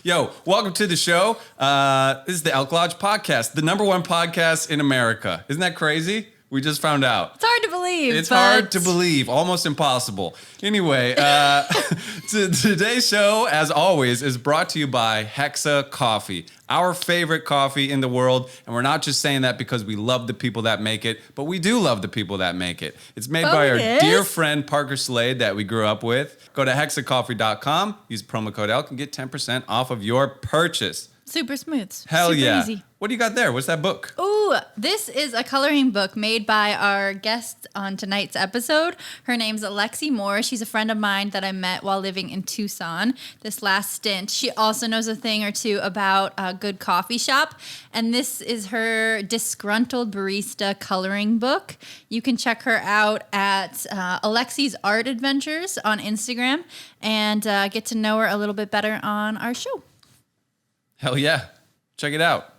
Yo, welcome to the show. This is the Elk Lodge podcast, the #1 podcast in America. Isn't that crazy? We just found out. It's hard to believe. It's hard to believe, almost impossible. Anyway, today's show, as always, is brought to you by Hexa Coffee, our favorite coffee in the world. And we're not just saying that because we love the people that make it, but we do love the people that make it. It's made by our dear friend Parker Slade that we grew up with. Go to hexacoffee.com, use promo code ELK, and get 10% off of your purchase. Super smooth. Hell Super yeah. Easy. What do you got there? What's that book? Ooh, this is a coloring book made by our guest on tonight's episode. Her name's Alexey Moore. She's a friend of mine that I met while living in Tucson this last stint. She also knows a thing or two about a good coffee shop. And this is her Disgruntled Barista coloring book. You can check her out at Alexey's Art Adventures on Instagram and get to know her a little bit better on our show. Hell yeah. Check it out.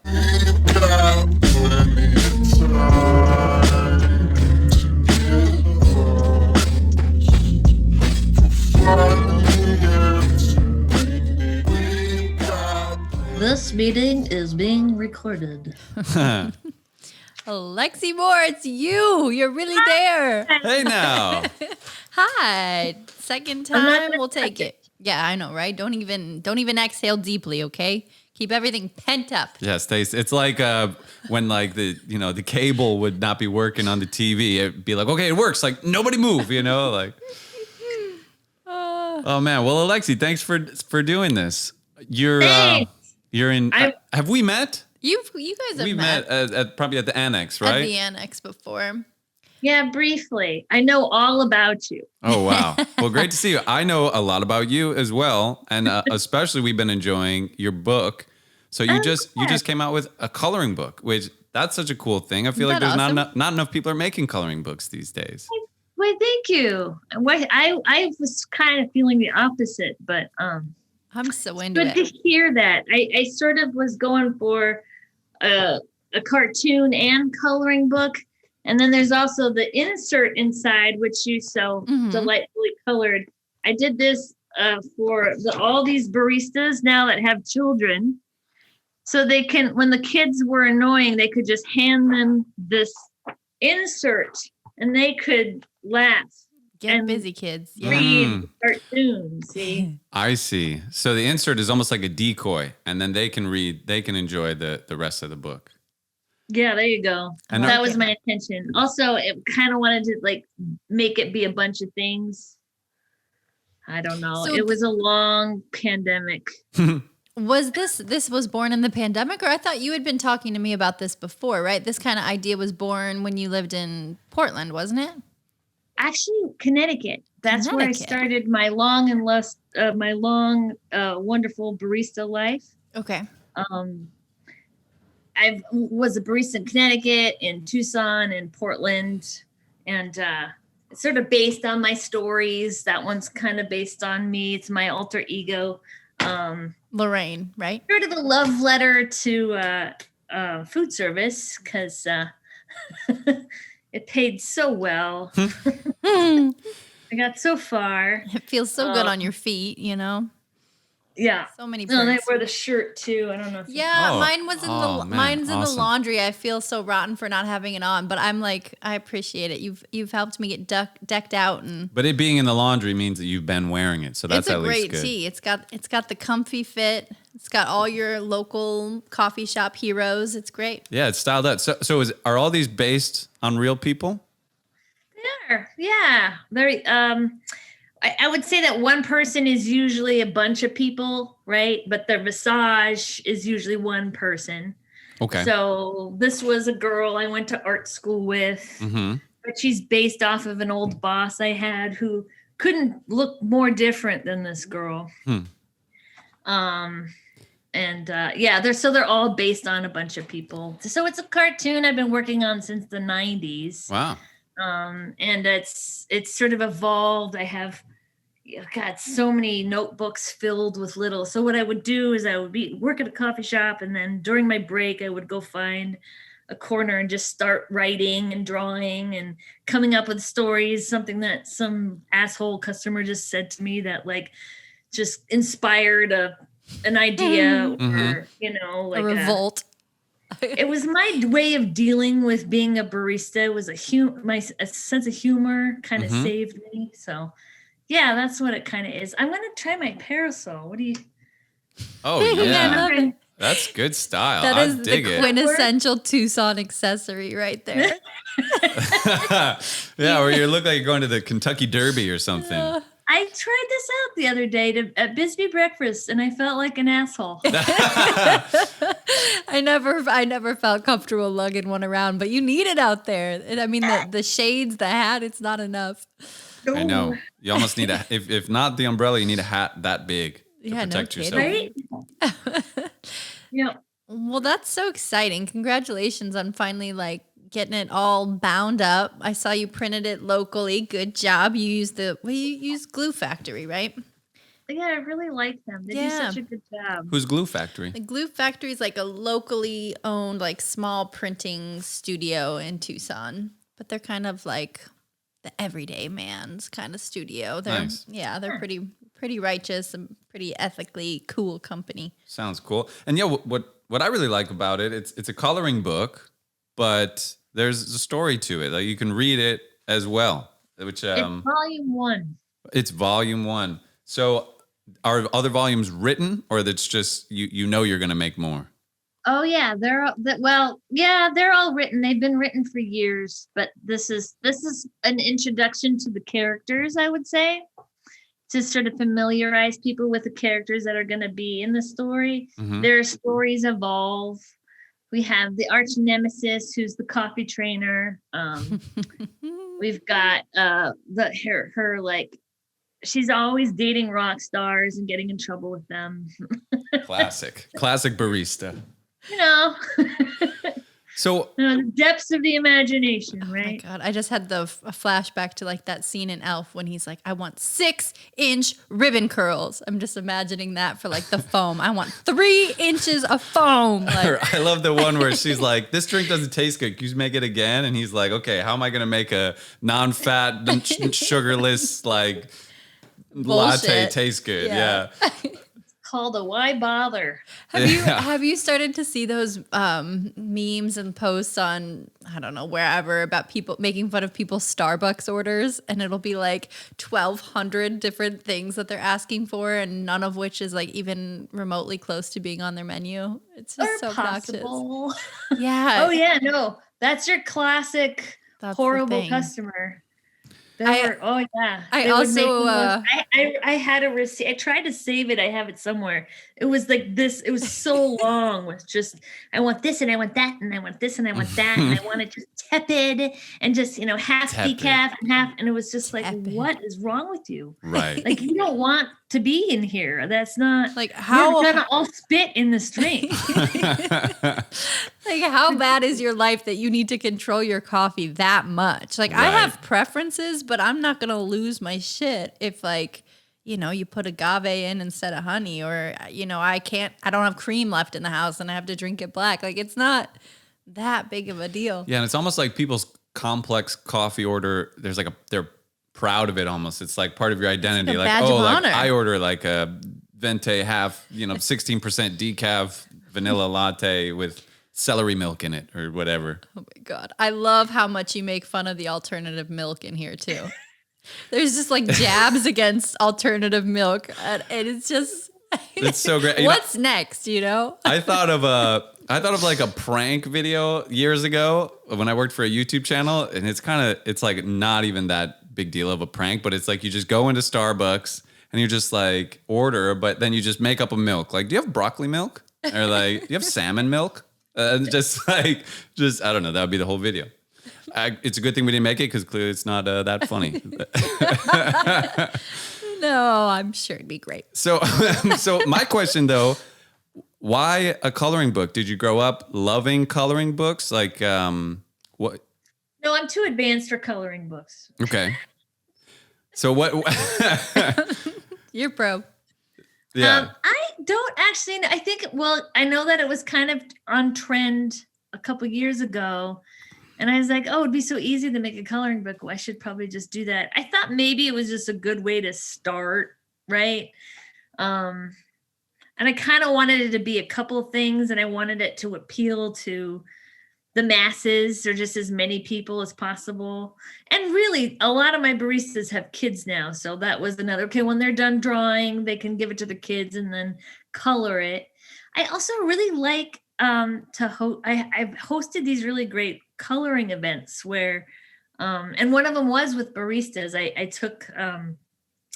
This meeting is being recorded. Alexey Moore, it's you. You're really there. Hey now. Hi. Second time, we'll take it. Yeah, I know, right? Don't even exhale deeply, okay? Keep everything pent up. Yeah, Stace. It's like when like the cable would not be working on the TV. It'd be like, okay, it works. Like nobody move, like. Oh man. Well, Alexey, thanks for doing this. You're in. Have we met? You guys have we met at probably at the annex, right? At the annex before. Yeah, briefly. I know all about you. Oh, wow. Well, great to see you. I know a lot about you as well. And especially we've been enjoying your book. So you just came out with a coloring book, which that's such a cool thing. I feel like there's awesome? not enough people are making coloring books these days. Well, thank you. I was kind of feeling the opposite, but I'm so into good it. to hear that. I sort of was going for a cartoon and coloring book. And then there's also the insert inside, which you so delightfully colored. I did this for all these baristas now that have children. So they can, when the kids were annoying, they could just hand them this insert and they could laugh. Get busy, kids. Yeah. Read cartoons, see? I see. So the insert is almost like a decoy, and then they can enjoy the rest of the book. Yeah, there you go. And that was my intention. Also, it kind of wanted to like make it be a bunch of things. I don't know. So it was a long pandemic. Was this was born in the pandemic, or I thought you had been talking to me about this before, right? This kind of idea was born when you lived in Portland, wasn't it? Actually, Connecticut. That's where I started my long wonderful barista life. Okay. I was a barista in Connecticut, in Tucson, in Portland, and it's sort of based on my stories. That one's kind of based on me. It's my alter ego. Lorraine, right? Sort of a love letter to food service because it paid so well. I got so far. It feels so good on your feet, Yeah. So many No, they perks. wear the shirt too. I don't know. Mine was in mine's in awesome. the laundry. I feel so rotten for not having it on, but I'm like, I appreciate it. You've helped me get decked out, and But it being in the laundry means that you've been wearing it, so that's it's a at least great good. tee. It's got the comfy fit. It's got all your local coffee shop heroes. It's great. Yeah, it's styled out. So are all these based on real people? Yeah. Very. I would say that one person is usually a bunch of people, right? But the visage is usually one person. Okay. So this was a girl I went to art school with, but she's based off of an old boss I had who couldn't look more different than this girl. They're all based on a bunch of people. So it's a cartoon I've been working on since the 90s. Wow. And it's sort of evolved. I have got so many notebooks filled with little. So what I would do is I would work at a coffee shop, and then during my break, I would go find a corner and just start writing and drawing and coming up with stories, something that some asshole customer just said to me that like just inspired an idea or, you know, like a revolt. It was my way of dealing with being a barista. It was a sense of humor kind of saved me. So yeah, that's what it kind of is. I'm going to try my parasol. What do you? Oh yeah. That's good style. That is the it. quintessential Tucson accessory right there. Yeah, or you look like you're going to the Kentucky Derby or something. I tried this out the other day at Bisbee breakfast, and I felt like an asshole. I never felt comfortable lugging one around, but you need it out there. I mean, the shades, the hat, it's not enough. I know. You almost need if not the umbrella, you need a hat that big to protect yourself. Right? Yeah. Well, that's so exciting. Congratulations on finally like getting it all bound up. I saw you printed it locally. Good job. You use Glue Factory, right? Yeah, I really like them. They do such a good job. Who's Glue Factory? The Glue Factory is like a locally owned, like small printing studio in Tucson, but they're kind of like the everyday man's kind of studio. They're Nice. They're pretty righteous and pretty ethically cool company. Sounds cool. And yeah, what I really like about it, it's a coloring book, but there's a story to it. Like you can read it as well. Which it's volume 1. It's volume 1. So are other volumes written, or that's just you know you're going to make more? Oh yeah, they're all written. They've been written for years, but this is an introduction to the characters, I would say, to sort of familiarize people with the characters that are going to be in the story. Their stories evolve. We have the arch nemesis, who's the coffee trainer. We've got her like, she's always dating rock stars and getting in trouble with them. Classic barista. You know. So the depths of the imagination, right? Oh my God, I just had a flashback to like that scene in Elf when he's like, I want 6-inch ribbon curls. I'm just imagining that for like the foam. I want 3 inches of foam. Like, I love the one where she's like, this drink doesn't taste good. Can you make it again? And he's like, okay, how am I going to make a non-fat, sugarless, like latte taste good? Yeah. Called a why bother. Have you started to see those memes and posts on, I don't know, wherever, about people making fun of people's Starbucks orders, and it'll be like 1,200 different things that they're asking for, and none of which is like even remotely close to being on their menu. It's just so possible. obnoxious. Yeah. Oh yeah, no, that's your classic horrible customer. I had a receipt. I tried to save it. I have it somewhere. It was like this. It was so long with just, I want this and I want that and I want this and I want that and I want it just tepid and just, half decaf and half. And it was just like, what is wrong with you? Right. Like you don't want to be in here. That's not like how you're gonna all spit in this drink. Like how bad is your life that you need to control your coffee that much? Like I have preferences, but I'm not gonna lose my shit if like, you put agave in instead of honey, or I don't have cream left in the house and I have to drink it black. Like it's not that big of a deal. Yeah, and it's almost like people's complex coffee order. There's like they're proud of it almost. It's like part of your identity. It's like a badge of honor. I order like a venti half, 16% decaf vanilla latte with celery milk in it or whatever. Oh my God. I love how much you make fun of the alternative milk in here too. There's just like jabs against alternative milk. And it's just, it's so great. What's next, I thought of like a prank video years ago when I worked for a YouTube channel, and it's like not even that big deal of a prank, but it's like you just go into Starbucks and you just like order, but then you just make up a milk. Like, do you have broccoli milk? Or like, do you have salmon milk? I don't know. That would be the whole video. It's a good thing we didn't make it because clearly it's not that funny. No, I'm sure it'd be great. So my question though, why a coloring book? Did you grow up loving coloring books? Like, what? No, I'm too advanced for coloring books. Okay. So what? You're pro. Yeah. I don't actually. I think. Well, I know that it was kind of on trend a couple years ago. And I was like, oh, it'd be so easy to make a coloring book. Well, I should probably just do that. I thought maybe it was just a good way to start, right? And I kind of wanted it to be a couple of things, and I wanted it to appeal to the masses or just as many people as possible. And really, a lot of my baristas have kids now. So that was another, okay, when they're done drawing, they can give it to the kids and then color it. I also really like I've hosted these really great coloring events where, and one of them was with baristas. I took,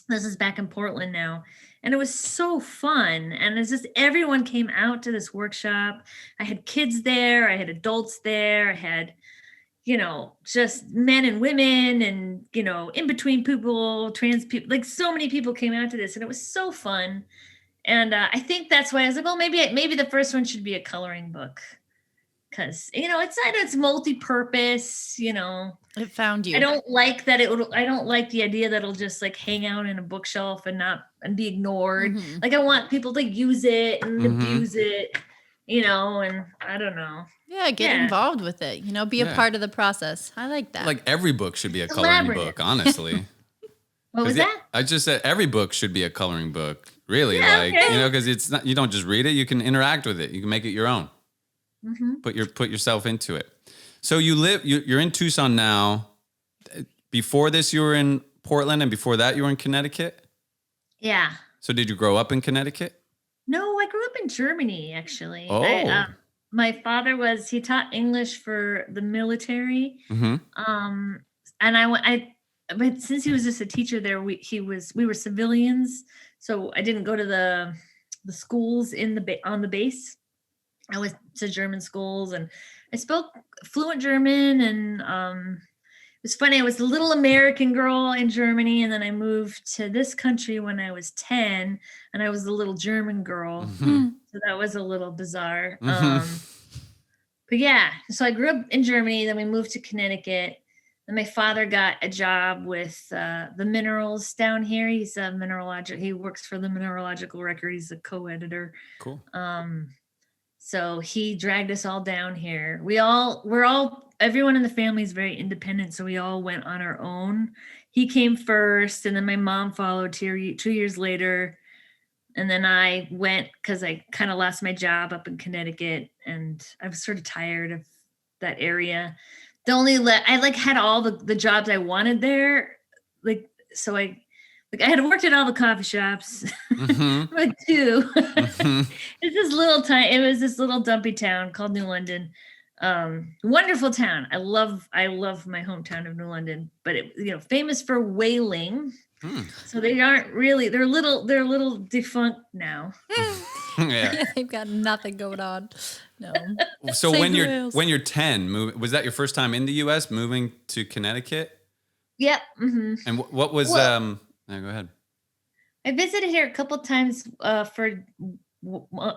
this is back in Portland now, and it was so fun. And it's just everyone came out to this workshop. I had kids there, I had adults there, I had, just men and women and, in between people, trans people, like so many people came out to this, and it was so fun. And I think that's why I was like, well, maybe the first one should be a coloring book, because it's multi-purpose. It found you. I don't like that I don't like the idea that it'll just like hang out in a bookshelf and be ignored. Mm-hmm. Like I want people to use it and abuse it, and I don't know. Yeah, get involved with it. Be a part of the process. I like that. Like every book should be a coloring book, honestly. What was that? I just said every book should be a coloring book. Really, because it's not. You don't just read it; you can interact with it. You can make it your own. Mm-hmm. Put yourself into it. So you're in Tucson now. Before this, you were in Portland, and before that, you were in Connecticut. Yeah. So did you grow up in Connecticut? No, I grew up in Germany, actually. Oh. My father he taught English for the military. Mm-hmm. And but since he was just a teacher there, we were civilians. So I didn't go to the schools on the base. I went to German schools, and I spoke fluent German. And it was funny. I was a little American girl in Germany, and then I moved to this country when I was 10, and I was a little German girl. Mm-hmm. So that was a little bizarre. Mm-hmm. But yeah, so I grew up in Germany. Then we moved to Connecticut. And my father got a job with the minerals down here. He's a he works for the Mineralogical Record. He's a co-editor. Cool. So he dragged us all down here. Everyone in the family is very independent. So we all went on our own. He came first, and then my mom followed 2 years later. And then I went because I kind of lost my job up in Connecticut, and I was sort of tired of that area. I had all the jobs I wanted there. So I had worked at all the coffee shops, Mm-hmm. but too. Mm-hmm. It was this little dumpy town called New London. Wonderful town. I love my hometown of New London, but it, famous for whaling. So they aren't really, they're a little defunct now. Yeah. They've got nothing going on. No. So when you're 10, was that your first time in the U.S. moving to Connecticut? Yep. Mm-hmm. And what was no, go ahead. I visited here a couple times for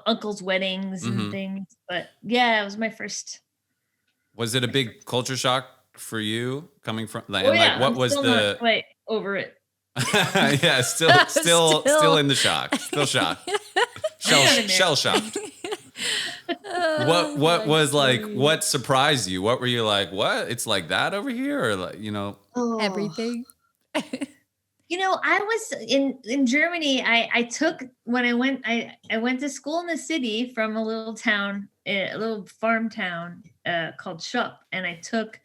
uncle's weddings and things, but yeah, it was my first. Was it a big culture shock for you coming from? What I'm was still not quite over it? Yeah, still in the shock. Still shocked. Shell shocked. What was like? What surprised you? What were you like? What? It's like that over here, or like Everything. I was in Germany. I went to school in the city from a little town, a little farm town called Schupp, and I took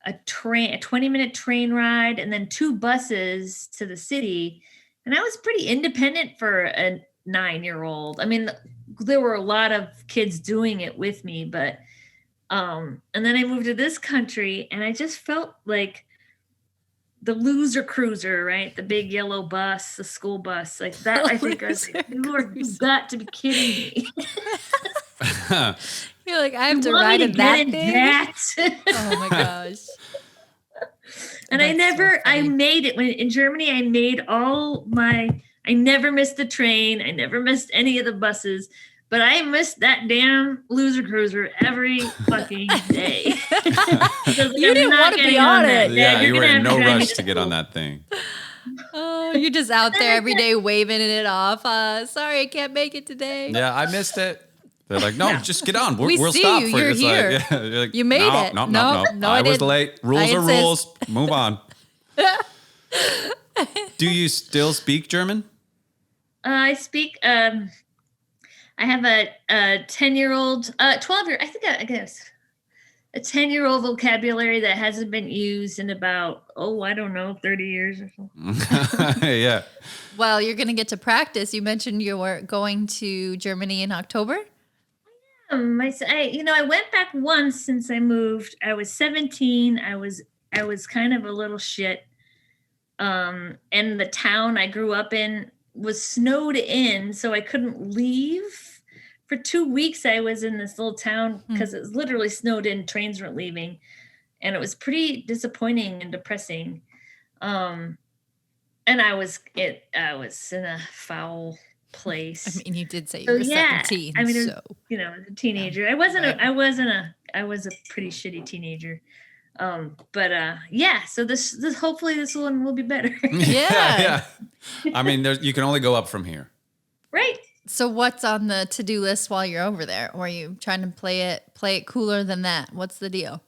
a 20-minute train ride and then 2 buses to the city. And I was pretty independent for a 9-year-old. I mean, there were a lot of kids doing it with me, but and then I moved to this country, and I just felt like the loser cruiser, right? The big yellow bus, the school bus, like that. I think I was like, you've got to be kidding me. You're like, I have to ride in that thing? Oh my gosh. And I made it in Germany. I never missed the train. I never missed any of the buses, but I missed that damn loser cruiser every fucking day. You didn't want to be on it. Yeah, you were in no rush to get on that thing. Oh, you're just out there every day waving it off. Sorry, I can't make it today. Yeah, I missed it. They're like, no, just get on. We'll see stop you. for you. You're It's here. like, yeah, you're like, You made it. No, I was didn't. late. Rules I are insist. rules. Move on. Do you still speak German? I speak. I have a 10-year-old, 12-year. I guess a 10-year-old vocabulary that hasn't been used in about 30 years or something. Yeah. Well, you're going to get to practice. You mentioned you were going to Germany in October. I went back once since I moved. I was 17. I was kind of a little shit. And the town I grew up in was snowed in, so I couldn't leave. For 2 weeks, I was in this little town because it was literally snowed in. Trains weren't leaving, and it was pretty disappointing and depressing. And I was in a foul place. I mean, you did say you were 17. I mean, so. As a teenager, I was a pretty shitty teenager. So this hopefully this one will be better. Yeah. I mean, you can only go up from here. Right. So what's on the to-do list while you're over there? Or are you trying to play it cooler than that? What's the deal?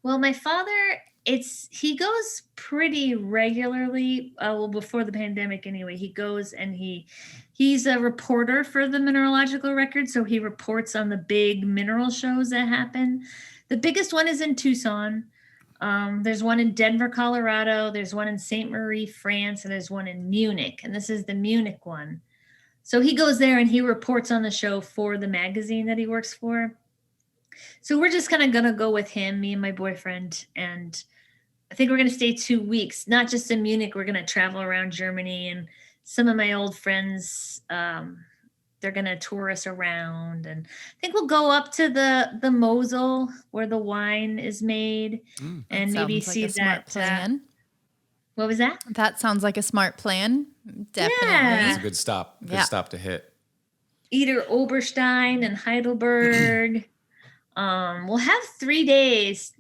Well, my father, he goes pretty regularly. Before the pandemic anyway, he goes and he's a reporter for the Mineralogical Record. So he reports on the big mineral shows that happen. The biggest one is in Tucson. There's one in Denver, Colorado. There's one in Saint Marie, France, and there's one in Munich. And this is the Munich one. So he goes there and he reports on the show for the magazine that he works for. So we're just kind of going to go with him, me and my boyfriend. And I think we're going to stay 2 weeks, not just in Munich. We're going to travel around Germany, and some of my old friends, they're going to tour us around. And I think we'll go up to the Mosel where the wine is made and maybe see that. Plan. What was that? That sounds like a smart plan. Definitely. Yeah. It's a good stop. Good stop to hit. Either Oberstein and Heidelberg. We'll have 3 days,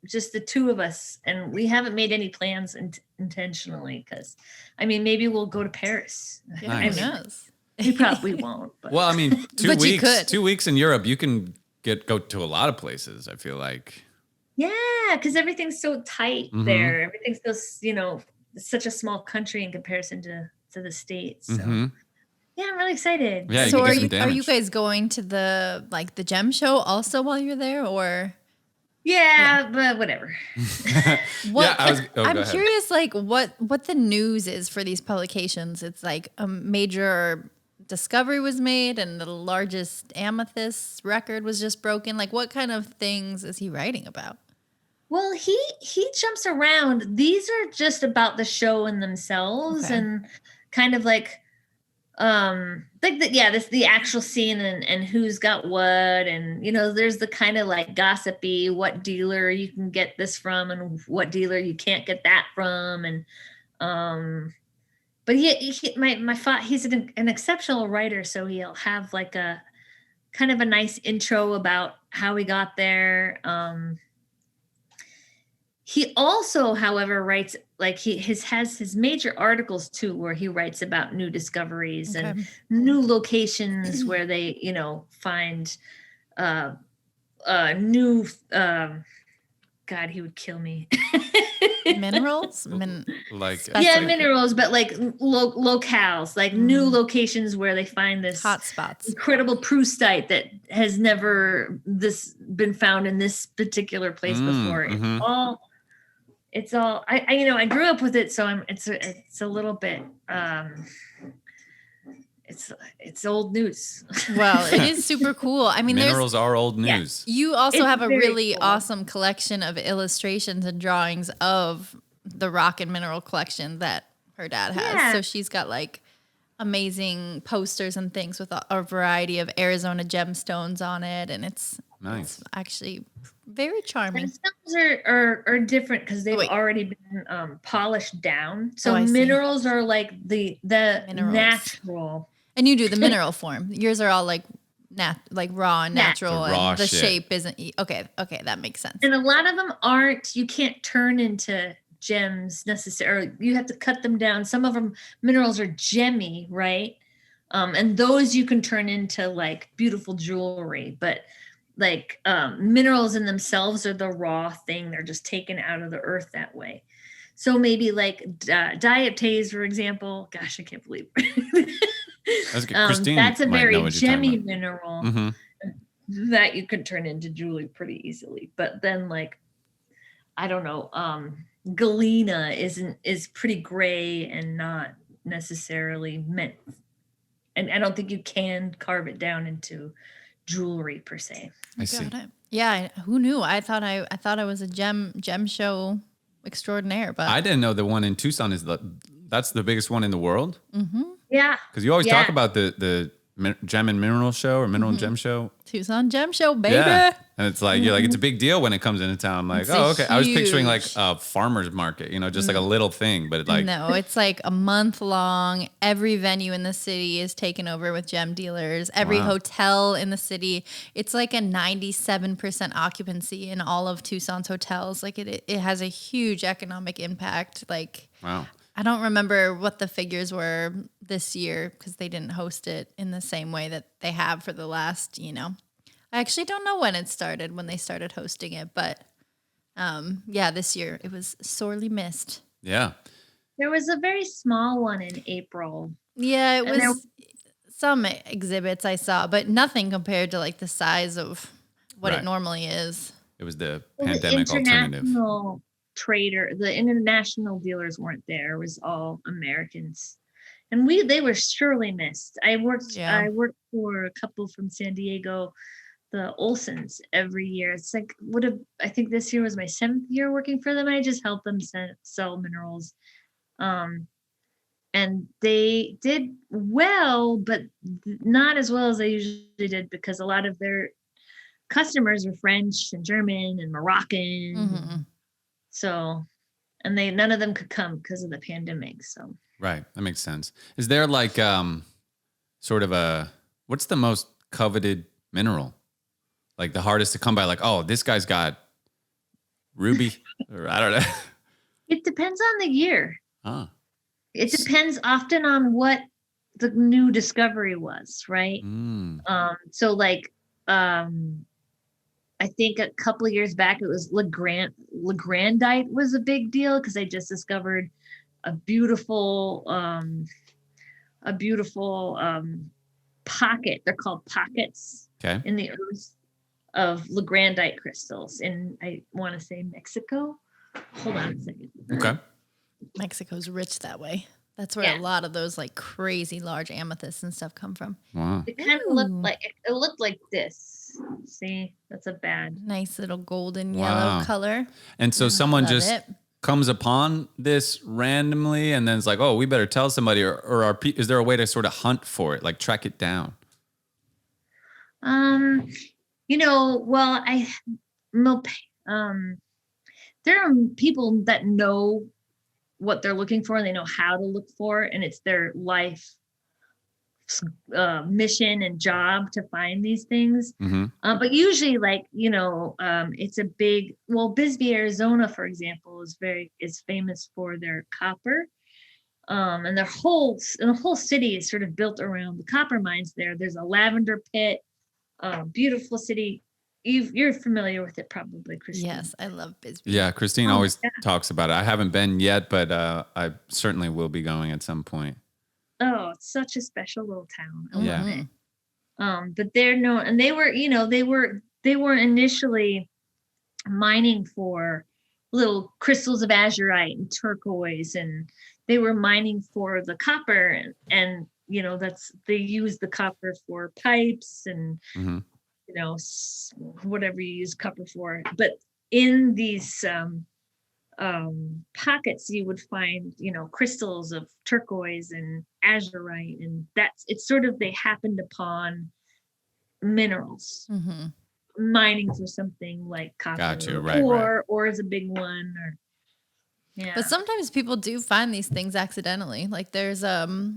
just the two of us, and we haven't made any plans intentionally because, maybe we'll go to Paris. Yeah, Nice. Who knows? We probably won't. But. Well, 2 But you weeks. could. 2 weeks in Europe, you can go to a lot of places. I feel like. Yeah, because everything's so tight there. Everything's so, it's such a small country in comparison to the States. So yeah, I'm really excited. Yeah, So you are can do you some are you damage. guys going to the gem show also while you're there, or Yeah, but whatever. what? Go I'm ahead. curious, what the news is for these publications. It's like a major discovery was made, and the largest amethyst record was just broken. Like, what kind of things is he writing about? Well, he jumps around. These are just about the show in themselves, Okay. and kind of like the actual scene and who's got what, and there's the kind of like gossipy what dealer you can get this from and what dealer you can't get that from, and but my father, he's an exceptional writer, so he'll have like a kind of a nice intro about how he got there. He also, however, writes like has his major articles too, where he writes about new discoveries and new locations where they, find new. God, he would kill me. Minerals, Minerals, but like locales, like new locations where they find this hot spots, incredible Proustite that has never been found in this particular place before. It's all I grew up with it, so it's a little bit it's old news. Well, it is super cool. Minerals are old news. You also It's have a very really cool. awesome collection of illustrations and drawings of the rock and mineral collection that her dad has. Yeah. So she's got like amazing posters and things with a variety of Arizona gemstones on it, and it's Nice. It's actually very charming. And some are different because they've Wait. already been polished down. So I see. minerals are like the Minerals. natural. And you do the mineral form. Yours are all like raw and natural, The raw and the shit. shape isn't okay. That makes sense. And a lot of them you can't turn into gems necessarily. You have to cut them down. Some of them minerals are gemmy, right? And those you can turn into like beautiful jewelry, but like minerals in themselves are the raw thing. They're just taken out of the earth that way. So maybe like diabetes, for example. Gosh, I can't believe That's good. Christine that's a might know very what you're talking gemmy about. mineral Mm-hmm. that you could turn into jewelry pretty easily. But then like, I don't know, galena is pretty gray and not necessarily meant. And I don't think you can carve it down into jewelry per se. I see. Got it. Yeah, who knew? I thought I was a gem show extraordinaire, but I didn't know the one in Tucson that's the biggest one in the world. Yeah. Because you always Yeah. talk about the gem and mineral show or mineral and gem show. Tucson Gem Show, baby. Yeah. And it's like, you're like, it's a big deal when it comes into town. I'm like, It's oh, okay. I was picturing like huge. a farmer's market, just like a little thing, but like, No, it's like a month long. Every venue in the city is taken over with gem dealers. Every Wow. hotel in the city. It's like a 97% occupancy in all of Tucson's hotels. Like it has a huge economic impact. Like wow. I don't remember what the figures were this year because they didn't host it in the same way that they have for the last, I actually don't know when they started hosting it, but yeah, this year it was sorely missed. Yeah. There was a very small one in April. Yeah, it And there- was some exhibits I saw, but nothing compared to like the size of what Right. it normally is. It was the Well, pandemic alternative. The international dealers weren't there. It was all Americans. And they were surely missed. I worked for a couple from San Diego, the Olsons, every year. It's like I think this year was my 7th year working for them. I just helped them sell minerals. And they did well, but not as well as they usually did because a lot of their customers were French and German and Moroccan. Mm-hmm. So, and none of them could come because of the pandemic. So, Right. That makes sense. Is there like sort of what's the most coveted mineral? Like the hardest to come by, like, oh, this guy's got ruby, or I don't know. it depends on the year. Ah. It depends often on what the new discovery was, right? Mm. So like, I think a couple of years back it was Legrandite was a big deal because they just discovered a beautiful pocket. They're called pockets Okay. in the earth of Legrandite crystals in, I want to say, Mexico. Hold on a second. Okay. Mexico's rich that way. That's where Yeah. a lot of those like crazy large amethysts and stuff come from. Wow. It kind of looked like this. See, that's a bad. Nice little golden Wow. yellow color. And so someone Love just it. comes upon this randomly and then it's like, oh, we better tell somebody, or is there a way to sort of hunt for it, like track it down? Well, there are people that know what they're looking for and they know how to look for it, and it's their life mission and job to find these things. Mm-hmm. But usually it's a big, Bisbee, Arizona, for example, is famous for their copper. And the whole city is sort of built around the copper mines there. There's a lavender pit, beautiful city. You're familiar with it probably, Christine. Yes, I love Bisbee. Yeah, Christine Oh, always yeah. talks about it. I haven't been yet, but I certainly will be going at some point. Oh, it's such a special little town. I Yeah. love it. But they're known, and they were initially mining for little crystals of azurite and turquoise, and they were mining for the copper, and they use the copper for pipes and Mm-hmm. whatever you use copper for. But in these pockets you would find crystals of turquoise and azurite, and it's sort of, they happened upon minerals Mm-hmm. mining for something like copper. Gotcha, right, or is a big one, or But sometimes people do find these things accidentally. Like there's a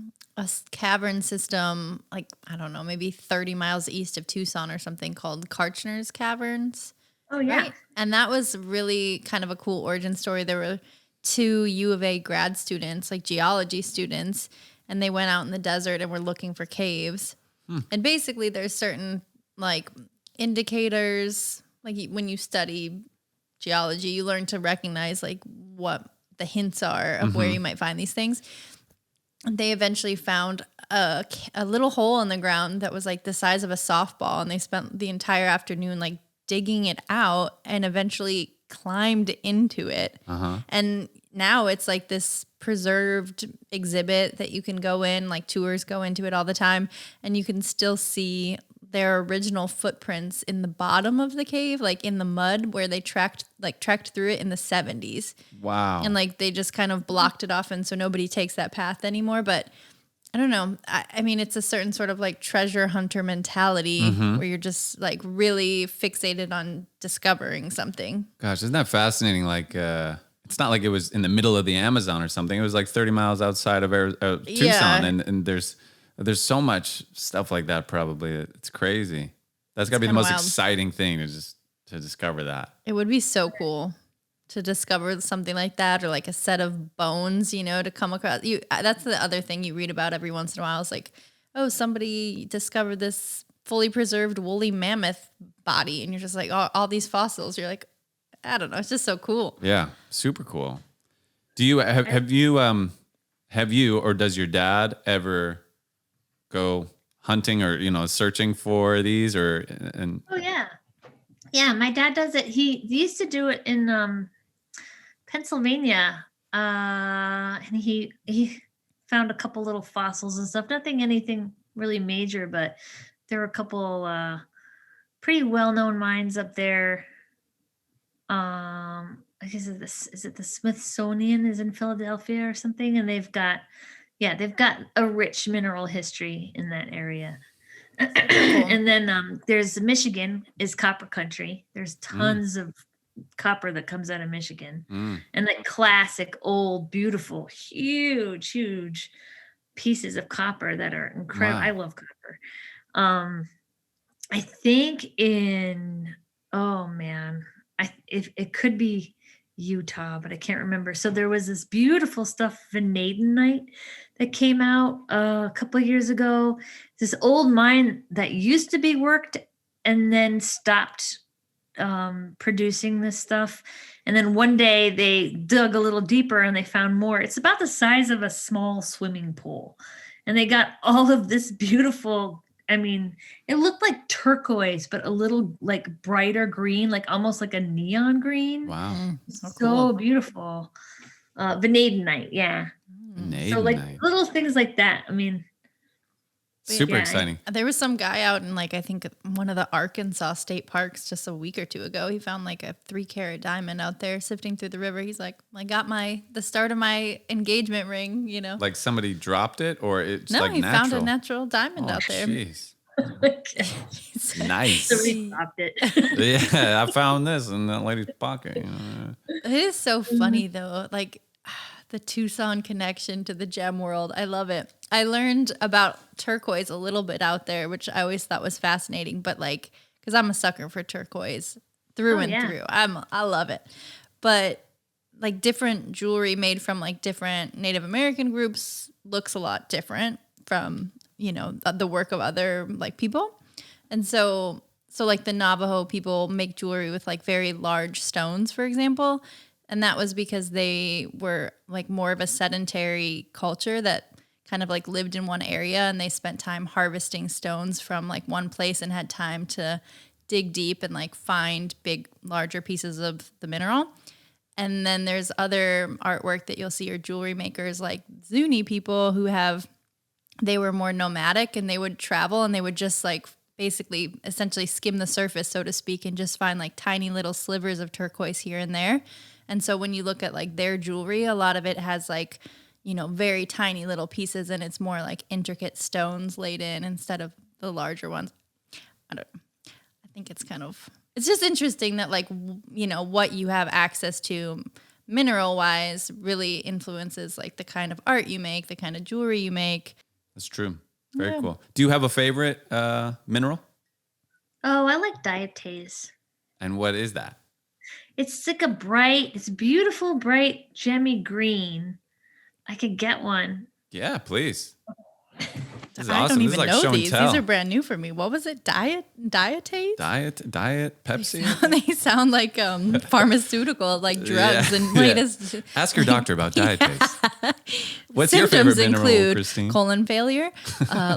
cavern system, like, I don't know, maybe 30 miles east of Tucson or something, called Karchner's Caverns. oh yeah. Right? And that was really kind of a cool origin story. There were 2 U of A grad students, like geology students, and they went out in the desert and were looking for caves. And basically there's certain like indicators, like when you study geology, you learn to recognize like what the hints are of where you might find these things. They eventually found a little hole in the ground that was like the size of a softball, and they spent the entire afternoon like digging it out and eventually climbed into it. And now it's like this preserved exhibit that you can go in, like tours go into it all the time, and you can still see their original footprints in the bottom of the cave, like in the mud where they trekked through it in the 70s. Wow. And like they just kind of blocked it off, and so nobody takes that path anymore. But I don't know. I mean, it's a certain sort of like treasure hunter mentality where you're just like really fixated on discovering something. Gosh, isn't that fascinating? Like, it's not like it was in the middle of the Amazon or something. It was like 30 miles outside of Tucson, and there's so much stuff like that. Probably it's crazy. That's got to be the most exciting thing to discover that. It would be so cool to discover something like that, or like a set of bones, you know, to come across. That's the other thing you read about every once in a while. It's like, oh, somebody discovered this fully preserved woolly mammoth body, and you're just like, oh, all these fossils. You're like, I don't know. It's just so cool. Yeah, super cool. Do you have you or does your dad ever go hunting or searching for these and? Oh yeah, my dad does it. He used to do it in Pennsylvania, and he found a couple little fossils and stuff. Anything really major, but there were a couple pretty well-known mines up there. I guess is it the Smithsonian is in Philadelphia or something, and they've got a rich mineral history in that area. Cool. And then there's Michigan is copper country. There's tons of copper that comes out of Michigan, and like classic old beautiful huge pieces of copper that are incredible. Wow. I love copper. I think it could be Utah, but I can't remember. So there was this beautiful stuff, vanadinite, that came out a couple of years ago. This old mine that used to be worked and then stopped producing this stuff. And then one day they dug a little deeper and they found more. It's about the size of a small swimming pool. And they got all of this beautiful, I mean, it looked like turquoise, but a little like brighter green, like almost like a neon green. Wow. So cool. Beautiful. Vanadinite, yeah. Vanadinite. So like little things like that. I mean, super exciting. There was some guy out in like, I think one of the Arkansas state parks just a week or two ago. He found like a 3-carat diamond out there sifting through the river. He's like, I got the start of my engagement ring, you know. Like somebody dropped it or it's no, like he natural? found a natural diamond out there. Jeez. Nice. Somebody dropped it. Yeah, I found this in that lady's pocket. You know. It is so funny though. Like the Tucson connection to the gem world. I love it. I learned about turquoise a little bit out there, which I always thought was fascinating, but like, cause I'm a sucker for turquoise through and through. I love it. But like different jewelry made from like different Native American groups looks a lot different from, the work of other like people. And so like the Navajo people make jewelry with like very large stones, for example. And that was because they were like more of a sedentary culture that kind of like lived in one area, and they spent time harvesting stones from like one place and had time to dig deep and like find larger pieces of the mineral. And then there's other artwork that you'll see, or jewelry makers like Zuni people they were more nomadic, and they would travel and they would just like basically essentially skim the surface, so to speak, and just find like tiny little slivers of turquoise here and there. And so when you look at like their jewelry, a lot of it has like, very tiny little pieces, and it's more like intricate stones laid in instead of the larger ones. I think it's just interesting that like, what you have access to mineral wise really influences like the kind of art you make, the kind of jewelry you make. That's true. Very cool. Do you have a favorite mineral? Oh, I like diates. And what is that? It's like it's beautiful, bright, gemmy green. I could get one. Yeah, please. This is I awesome. don't This is even like know show and these. tell. These are brand new for me. What was it? Dietase? Diet, Pepsi. They sound like pharmaceutical, like drugs and latest. Ask your doctor about dietase. What's your Symptoms favorite mineral, include Christine? colon failure,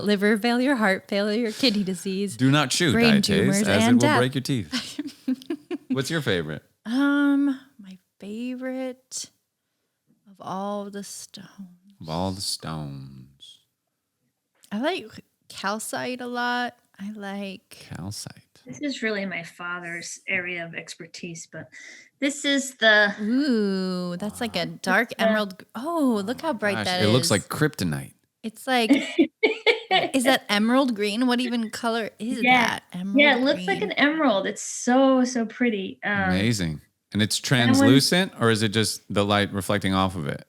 liver failure, heart failure, kidney disease. Do not chew brain dietase, tumors, as it and will death. break your teeth. What's your favorite? My favorite of all the stones. Of all the stones. I like calcite a lot. I like Calcite. This is really my father's area of expertise, but this is the ooh, that's like a dark emerald. Oh, look how bright Gosh, that it is. looks like kryptonite. It's like is that emerald green? What even color is that? Emerald yeah, it looks like green. an emerald. It's so pretty. Amazing. And it's translucent, or is it just the light reflecting off of it?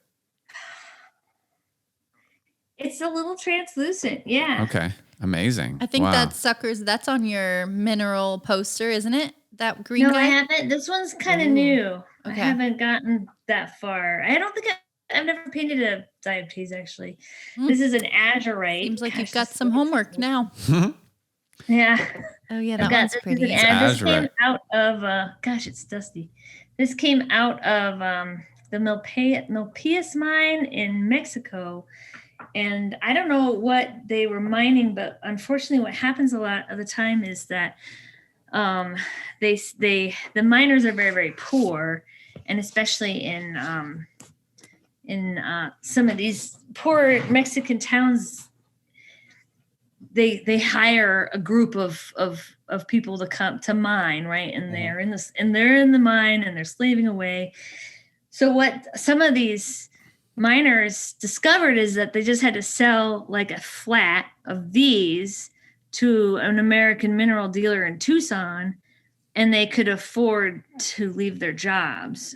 It's a little translucent. Yeah. Okay. Amazing. I think Wow. that's on your mineral poster, isn't it? That green No, guy? I haven't. This one's kind of Ooh. new. I Okay. haven't gotten that far. I don't think I've never painted a diaptase actually. Hmm. This is an azurite. Seems like you've Gosh, got this some looks homework cool. now. Yeah. Oh yeah, I've that got one's this is pretty. an this azurite. came out of gosh, it's dusty. This came out of the Milpias mine in Mexico. And I don't know what they were mining, but unfortunately what happens a lot of the time is that the miners are very, very poor, and especially in some of these poor Mexican towns, they hire a group of people to come to mine, right? And they're in the mine and they're slaving away. So what some of these miners discovered is that they just had to sell like a flat of these to an American mineral dealer in Tucson, and they could afford to leave their jobs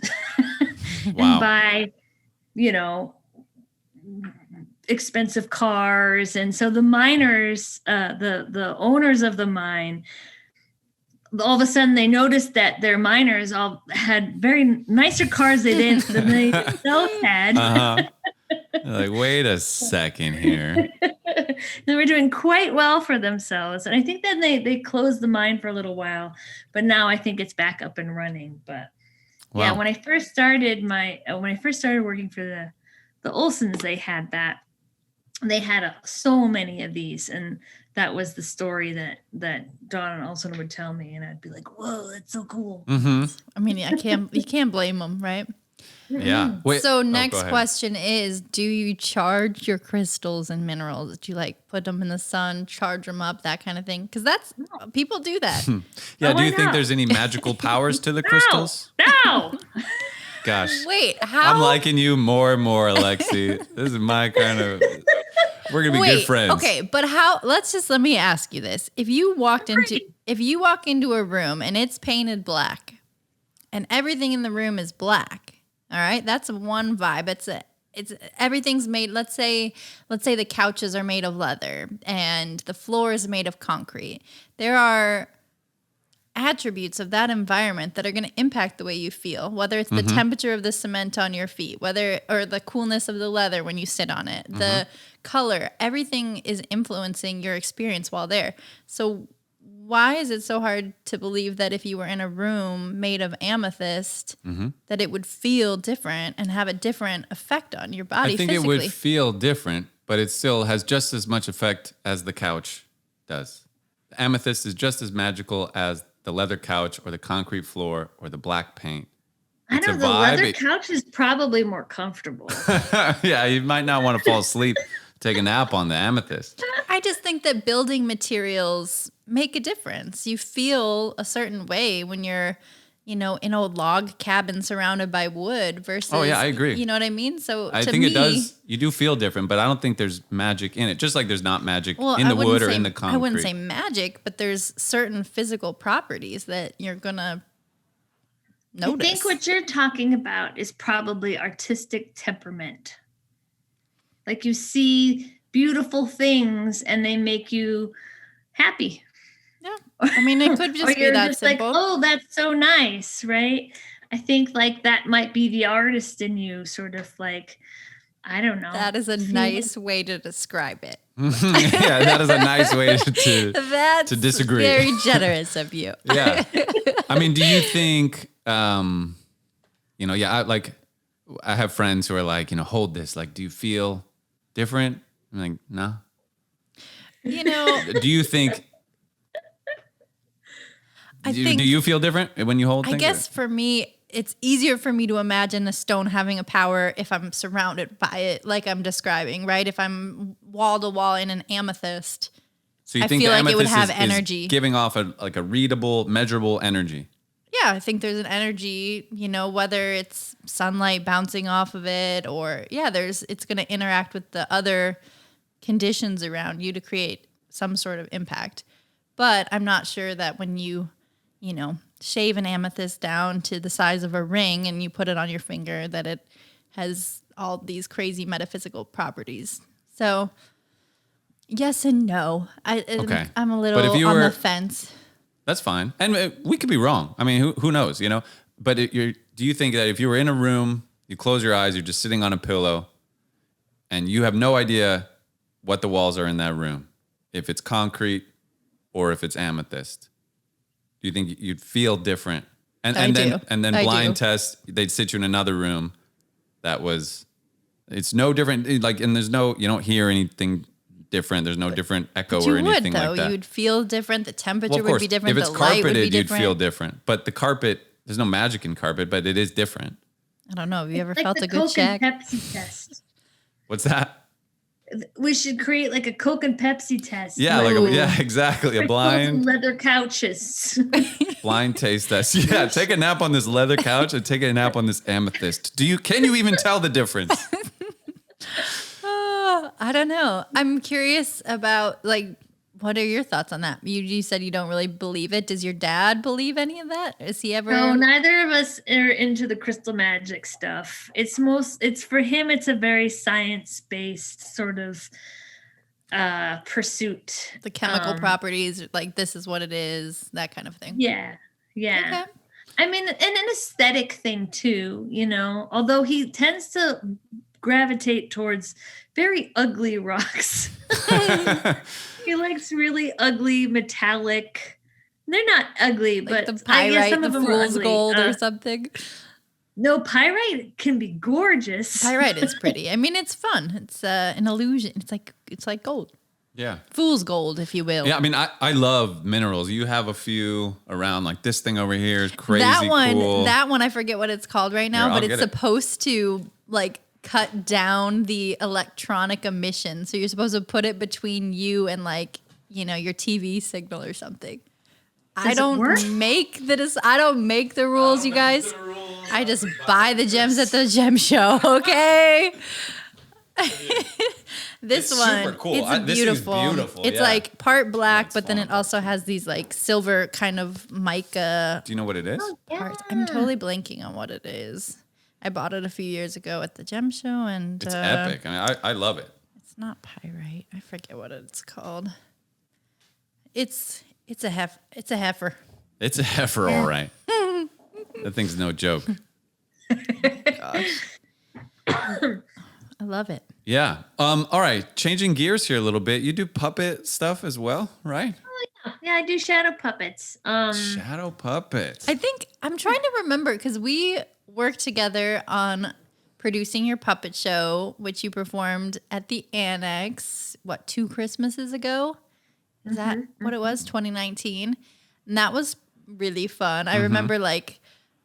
Wow. and buy, expensive cars. And so the miners, the owners of the mine, all of a sudden they noticed that their miners all had very nicer cars than they themselves had. Like, wait a second here. They were doing quite well for themselves. And I think then they closed the mine for a little while, but now I think it's back up and running. But yeah, when I first started working for the Olsons, they had so many of these, and that was the story that Dawn Olson would tell me, and I'd be like, "Whoa, that's so cool." Mm-hmm. I mean, you can't blame them, right? Yeah. Wait, so go next ahead. question is, do you charge your crystals and minerals? Do you like put them in the sun, charge them up, that kind of thing? Because people do that. Yeah. Do you why think not? there's any magical powers to the crystals? No. Wait, Gosh. how? I'm liking you more and more, Alexey. This is my kind of. We're gonna be good friends. Okay, but how? Let me ask you this: if you walk into a room and it's painted black, and everything in the room is black, all right, that's one vibe. It's everything's made. Let's say the couches are made of leather and the floor is made of concrete. There are attributes of that environment that are going to impact the way you feel, whether it's the temperature of the cement on your feet, or the coolness of the leather when you sit on it, the color, everything is influencing your experience while there. So why is it so hard to believe that if you were in a room made of amethyst, that it would feel different and have a different effect on your body? I think physically? it would feel different, but it still has just as much effect as the couch does. The amethyst is just as magical as the leather couch or the concrete floor or the black paint. I It's know a the vibe. leather couch is probably more comfortable. Yeah, you might not want to fall asleep, take a nap on the amethyst. I just think that building materials make a difference. You feel a certain way when you're, in a log cabin surrounded by wood versus. Oh, yeah, I agree. You know what I mean? So I to think me, it does. You do feel different, but I don't think there's magic in it. Just like there's not magic in I the wouldn't wood or say- in the concrete. I wouldn't say magic, but there's certain physical properties that you're gonna notice. I think what you're talking about is probably artistic temperament. Like you see beautiful things and they make you happy. Yeah. I mean, it could just Or be you're that just simple. like, oh, that's so nice, right? I think like that might be the artist in you, sort of like I don't know. That is a nice way to describe it. Yeah, that is a nice way That's to disagree. Very generous of you. Yeah. I mean, do you think, I have friends who are like, hold this. Like, do you feel different? I'm like, no. Do you think, do you feel different when you hold things? I guess for me, it's easier for me to imagine a stone having a power if I'm surrounded by it, like I'm describing, right? If I'm wall to wall in an amethyst, so you I think feel the like it would amethyst have energy. is giving off a readable, measurable energy. Yeah, I think there's an energy, whether it's sunlight bouncing off of it or it's going to interact with the other conditions around you to create some sort of impact. But I'm not sure that when you shave an amethyst down to the size of a ring and you put it on your finger, that it has all these crazy metaphysical properties. So yes and no. I'm a little on the fence. That's fine. And we could be wrong. I mean, who knows, But do you think that if you were in a room, you close your eyes, you're just sitting on a pillow, and you have no idea what the walls are in that room, if it's concrete or if it's amethyst, do you think you'd feel different? And then blind test, they'd sit you in another room it's no different. Like, and you don't hear anything different. There's no different echo or anything like that. You'd feel different. The temperature would be different. If it's the light would be carpeted, you'd different. feel different. But the carpet, there's no magic in carpet, but it is different. I don't know. Have you ever Like felt the a good Coke check? and Pepsi test. What's that? We should create like a Coke and Pepsi test. Yeah, exactly. A blind leather couches. blind taste test. Yeah, take a nap on this leather couch and take a nap on this amethyst. Can you even tell the difference? I don't know. I'm curious about what are your thoughts on that? You said you don't really believe it. Does your dad believe any of that? Is he ever? No, neither of us are into the crystal magic stuff. It's for him. It's a very science-based sort of pursuit. The chemical properties, like this is what it is, that kind of thing. Yeah. Okay. I mean, and an aesthetic thing too. Although he tends to gravitate towards very ugly rocks. He likes really ugly metallic. They're not ugly, like but the pyrite, I guess some the of them are fool's ugly. gold or something. No, pyrite can be gorgeous. Pyrite is pretty. I mean, it's fun. It's an illusion. It's like gold. Yeah. Fool's gold, if you will. Yeah, I mean, I love minerals. You have a few around, like this thing over here is crazy cool. That one, I forget what it's called right now, but it's supposed to cut down the electronic emission. So you're supposed to put it between you and your TV signal or something. I don't make the rules, you guys. I just buy the gems at the gem show, okay? This it's one, super cool. it's beautiful. This is beautiful. It's part black, but then it also has these silver kind of mica. Do you know what it is? Parts. I'm totally blanking on what it is. I bought it a few years ago at the gem show, and it's epic. I mean, I love it. It's not pyrite. I forget what it's called. It's a heifer. It's a heifer. It's a heifer, all right. That thing's no joke. Gosh. I love it. Yeah. All right. Changing gears here a little bit. You do puppet stuff as well, right? Oh, yeah, I do shadow puppets. Shadow puppets. I think I'm trying to remember because we worked together on producing your puppet show, which you performed at the Annex, 2 Christmases ago? Is that what it was? 2019. And that was really fun. I remember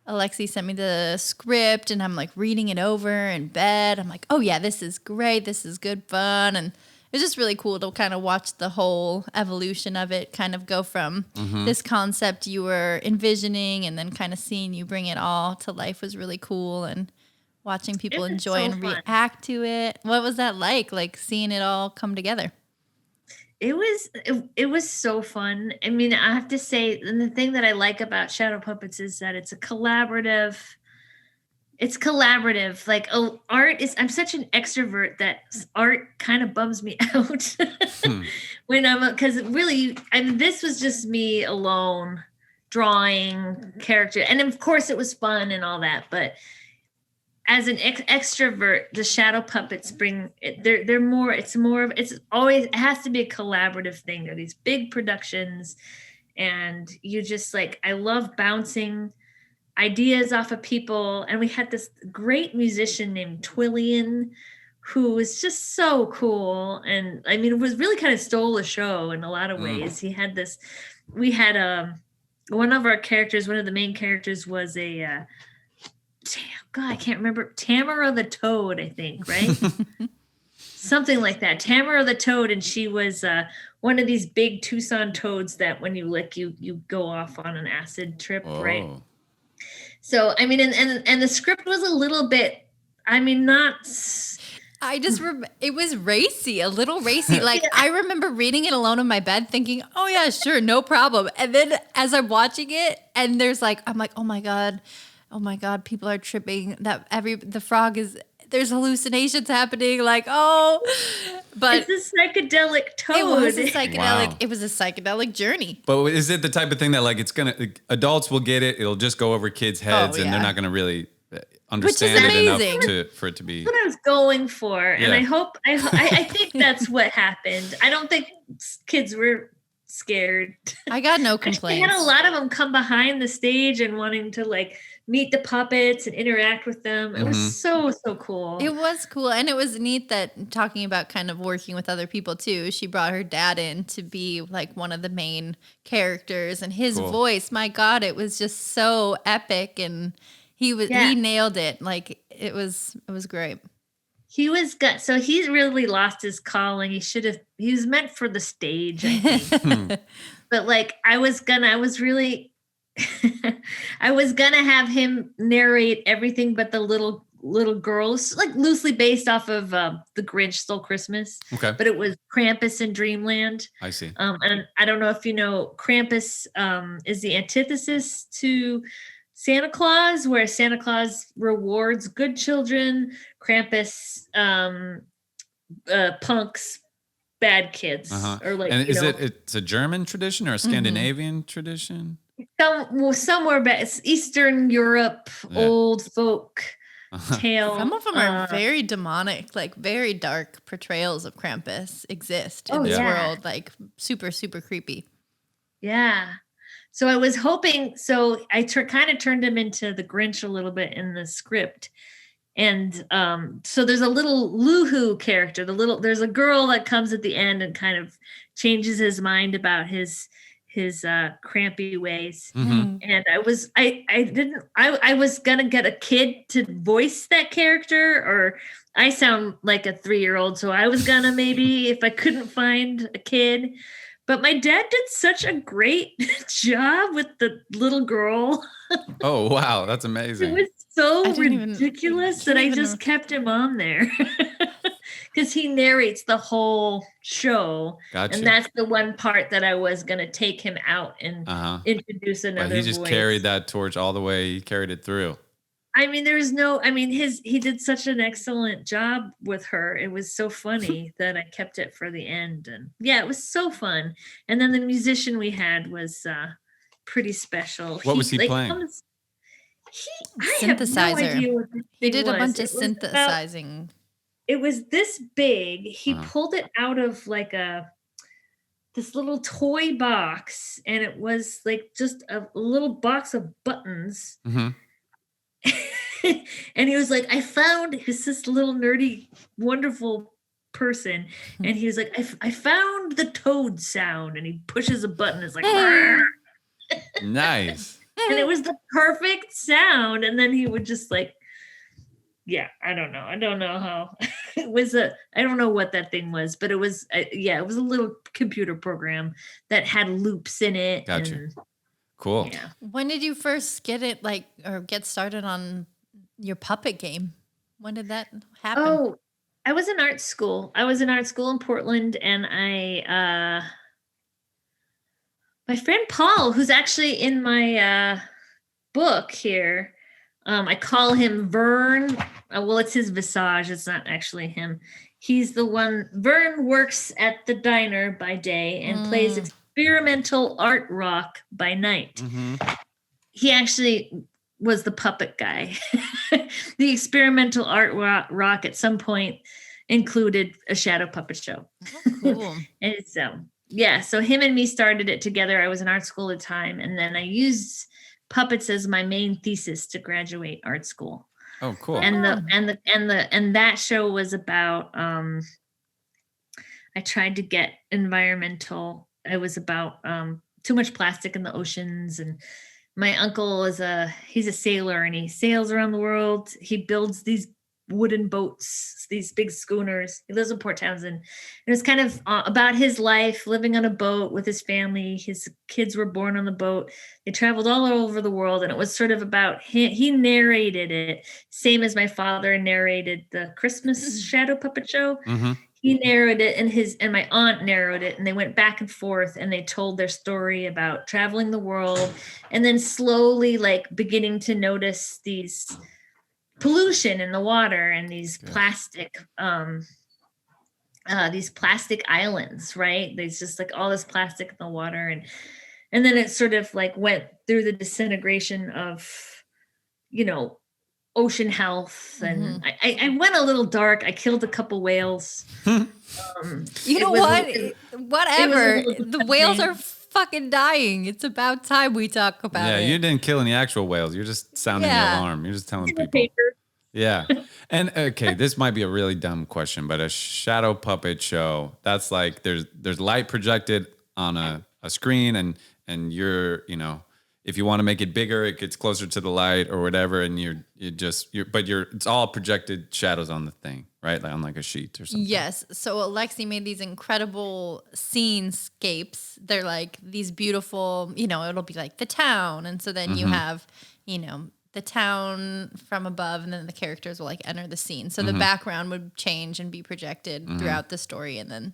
Alexey sent me the script and I'm reading it over in bed. I'm like, oh yeah, this is great. This is good fun. And it's just really cool to kind of watch the whole evolution of it kind of go from this concept you were envisioning and then kind of seeing you bring it all to life was really cool, and watching people enjoy and react to it. What was that like seeing it all come together? It was so fun. I mean, I have to say, and the thing that I like about Shadow Puppets is that it's collaborative. Art is, I'm such an extrovert that art kind of bums me out because really, this was just me alone drawing character. And of course it was fun and all that, but as an extrovert, the shadow puppets bring they're more. It's more of it's always it has to be a collaborative thing. They're these big productions, and you just like I love bouncing ideas off of people. And we had this great musician named Twillian, who was just so cool. And I mean, it was really kind of stole the show in a lot of ways. He had this. We had one of our characters. One of the main characters was a. God, I can't remember. Tamara the Toad, I think, right? Something like that. Tamara the Toad, and she was one of these big Tucson toads that when you lick, you go off on an acid trip, right? So, I mean, and the script was a little bit, I mean, not. It was racy, a little racy. Like I remember reading it alone in my bed thinking, oh yeah, sure, no problem. And then as I'm watching it and I'm like, oh my God, people are tripping. The frog there's hallucinations happening. Like, but it's a psychedelic toad. It was a psychedelic. Wow. It was a psychedelic journey. But is it the type of thing that like adults will get it? It'll just go over kids' heads, and they're not gonna really understand it enough for it to be. That's what I was going for, and I think that's what happened. I don't think kids were scared. I got no complaints. I had a lot of them come behind the stage and wanting to like meet the puppets and interact with them. It was so cool. It was cool. And it was neat that talking about kind of working with other people too, she brought her dad in to be like one of the main characters, and his voice, my God, it was just so epic, and he nailed it. Like it was great. He was good. So he's really lost his calling. He was meant for the stage, I think. But like I was gonna have him narrate everything but the little girls, like loosely based off of The Grinch Stole Christmas. Okay. But it was Krampus in Dreamland. I see. And I don't know if you know, Krampus is the antithesis to Santa Claus, where Santa Claus rewards good children. Krampus punks bad kids. Or like, and it's a German tradition or a Scandinavian tradition? Somewhere back, Eastern Europe, old folk tale. Some of them are very demonic, like very dark portrayals of Krampus exist in this world, like super, super creepy. Yeah. So I was hoping, I kind of turned him into the Grinch a little bit in the script. And so there's a little Loohoo character. There's a girl that comes at the end and kind of changes his mind about his crampy ways. And I was gonna get a kid to voice that character, or I sound like a 3-year-old, so I was gonna maybe if I couldn't find a kid. But my dad did such a great job with the little girl. Oh, wow. That's amazing. It was so ridiculous that I just kept him on there. Because he narrates the whole show. Gotcha. And that's the one part that I was going to take him out and introduce another voice. He just carried that torch all the way. He carried it through. I mean, he did such an excellent job with her. It was so funny that I kept it for the end. And yeah, it was so fun. And then the musician we had was pretty special. What was he playing? Synthesizer. I have no idea what he did a bunch of synthesizing. It was this big. He pulled it out of like this little toy box, and it was like just a little box of buttons. And he was like, he's this little nerdy, wonderful person. And he was like, I found the toad sound. And he pushes a button. It's like, nice. And it was the perfect sound. And then he would just like, I don't know how it was I don't know what that thing was, but it was, it was a little computer program that had loops in it. Gotcha. And, cool. Yeah. When did you first get it or get started on your puppet game? When did that happen? Oh, I was in art school. In Portland, and my friend Paul, who's actually in my book here, I call him Vern. Well, it's his visage. It's not actually him. He's the one. Vern works at the diner by day and plays experimental art rock by night. He actually was the puppet guy. The experimental art rock at some point included a shadow puppet show. Oh, cool. And so, yeah, so him and me started it together. I was in art school at the time, and then I used puppets as my main thesis to graduate art school. Oh, cool. And that show was about I tried to get environmental. It was about too much plastic in the oceans, and my uncle he's a sailor, and he sails around the world. He builds these wooden boats, these big schooners. He lives in Port Townsend. It was kind of about his life living on a boat with his family. His kids were born on the boat. They traveled all over the world, and it was sort of about him. He narrated it, same as my father narrated the Christmas shadow puppet show. Mm-hmm. He narrated it, and my aunt narrated it, and they went back and forth, and they told their story about traveling the world, and then slowly like beginning to notice these pollution in the water and these plastic islands, right? There's just like all this plastic in the water, and then it sort of like went through the disintegration of, ocean health. And I went a little dark. I killed a couple whales. You know what? Whatever. The whales are fucking dying. It's about time we talk about it. Yeah, you didn't kill any actual whales. You're just sounding the alarm. You're just telling people. Yeah. And okay, this might be a really dumb question, but a shadow puppet show, that's like there's light projected on a screen, and you're, if you want to make it bigger, it gets closer to the light or whatever, and it's all projected shadows on the thing, right? Like on like a sheet or something. Yes. So Alexey made these incredible scenescapes. They're like these beautiful, it'll be like the town. And so then you have, the town from above, and then the characters will like enter the scene. So the background would change and be projected throughout the story. And then,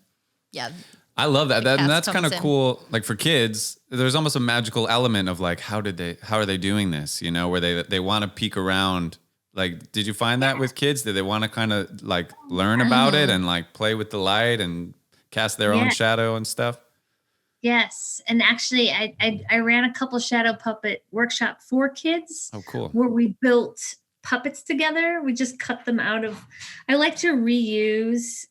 I love that. And that's kind of cool. Like for kids, there's almost a magical element of like, how are they doing this? Where they want to peek around. Like, did you find that with kids? Did they want to kind of like learn about it and like play with the light and cast their own shadow and stuff? Yes. And actually I ran a couple shadow puppet workshop for kids. Oh, cool. Where we built puppets together. We just cut them out of, I like to reuse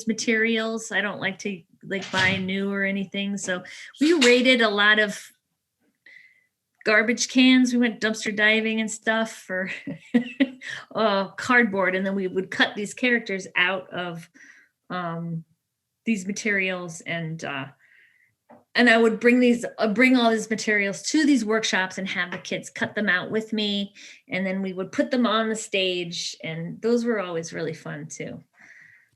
materials. I don't like to like buy new or anything. So we raided a lot of garbage cans. We went dumpster diving and stuff for cardboard. And then we would cut these characters out of these materials, and I would bring all these materials to these workshops and have the kids cut them out with me, and then we would put them on the stage, and those were always really fun too.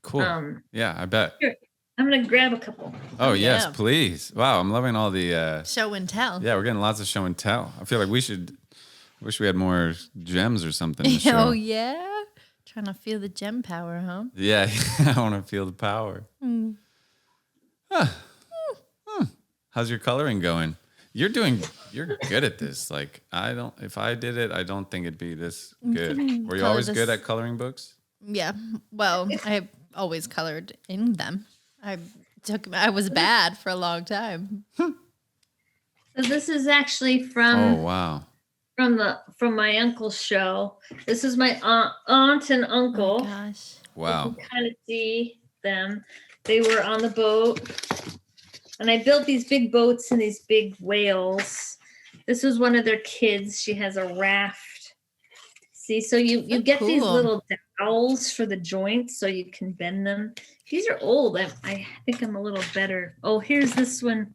Cool. Yeah, I bet. Here, I'm gonna grab a couple. Oh yes, please. Wow, I'm loving all the show and tell. Yeah, we're getting lots of show and tell. I feel like wish we had more gems or something to show. Oh yeah. Trying to feel the gem power, huh? Yeah, I want to feel the power. How's your coloring going? You're good at this. Like if I did it, I don't think it'd be this good. Were you always good at coloring books? Yeah. Well, I always colored in them. I was bad for a long time. So this is actually from. Oh wow. From my uncle's show. This is my aunt and uncle. Oh, gosh. Wow. You can kind of see them. They were on the boat. And I built these big boats and these big whales. This was one of their kids. She has a raft. See, so you get these little dowels for the joints so you can bend them. These are old. I think I'm a little better. Oh, here's this one.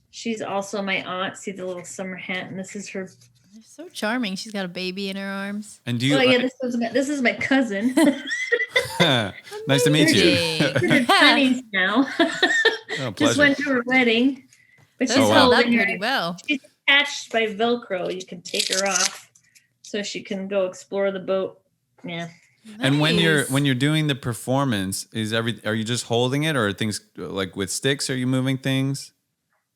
She's also my aunt. See the little summer hat, and this is her. They're so charming. She's got a baby in her arms. And do you? Oh yeah, this is my cousin. Nice to meet you. They're 20s now. Oh, just went to her wedding, but she's held up holding pretty well. She's attached by Velcro. You can take her off, so she can go explore the boat. Yeah. Nice. And when you're doing the performance, are you just holding it, or are things like with sticks? Are you moving things?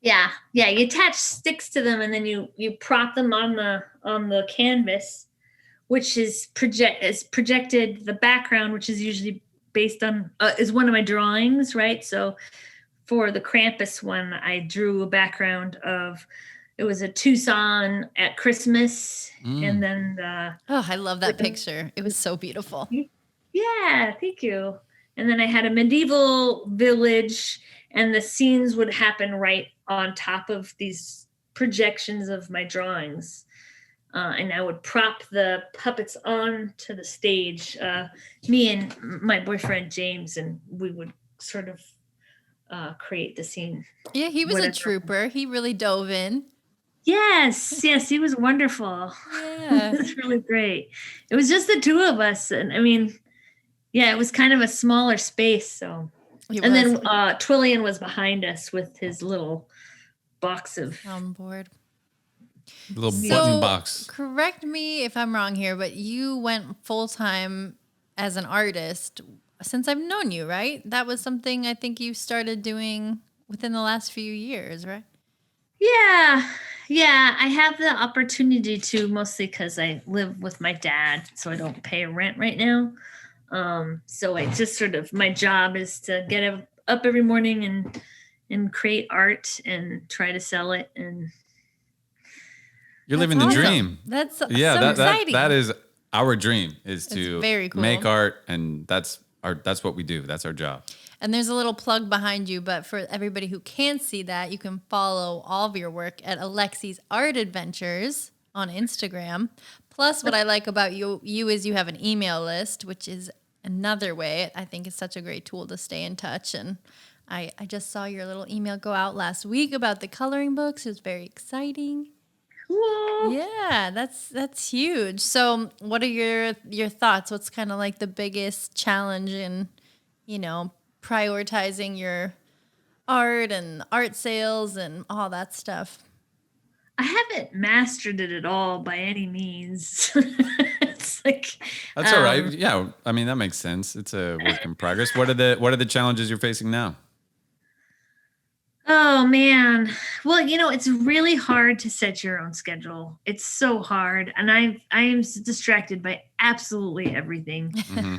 Yeah. You attach sticks to them, and then you prop them on the canvas, which is projected. The background, which is usually based on is one of my drawings, right? So for the Krampus one, I drew a background of. it was a Tucson at Christmas. And then Oh, I love that picture. It was so beautiful. yeah, thank you. And then I had a medieval village, and the scenes would happen right on top of these projections of my drawings. And I would prop the puppets onto the stage, me and my boyfriend James, and we would sort of create the scene. Yeah, he was a trooper. He really dove in. Yes, he was wonderful. Yeah. It was really great. It was just the two of us, and I mean, yeah, it was kind of a smaller space. So, and then Twillian was behind us with his little box of on board. Little button box. Correct me if I'm wrong here, but you went full time as an artist since I've known you, right? That was something I think you started doing within the last few years, right? Yeah, I have the opportunity to, mostly because I live with my dad, so I don't pay rent right now. So I just sort of, my job is to get up every morning and create art and try to sell it. And you're living the dream. That's so exciting. That is our dream, is to very cool. make art, and that's what we do. That's our job. And there's a little plug behind you, but for everybody who can't see that, you can follow all of your work at Alexey's Art Adventures on Instagram. Plus, what I like about you is you have an email list, which is another way. I think it's such a great tool to stay in touch. And I just saw your little email go out last week about the coloring books. It was very exciting. Cool. Yeah, that's huge. So what are your thoughts? What's kind of like the biggest challenge in, prioritizing your art and art sales and all that stuff? I haven't mastered it at all by any means. It's like that's all right. Yeah, I mean that makes sense. It's a work in progress. What are the challenges you're facing now? Oh man. Well, it's really hard to set your own schedule. It's so hard, and I am distracted by absolutely everything. Mm-hmm.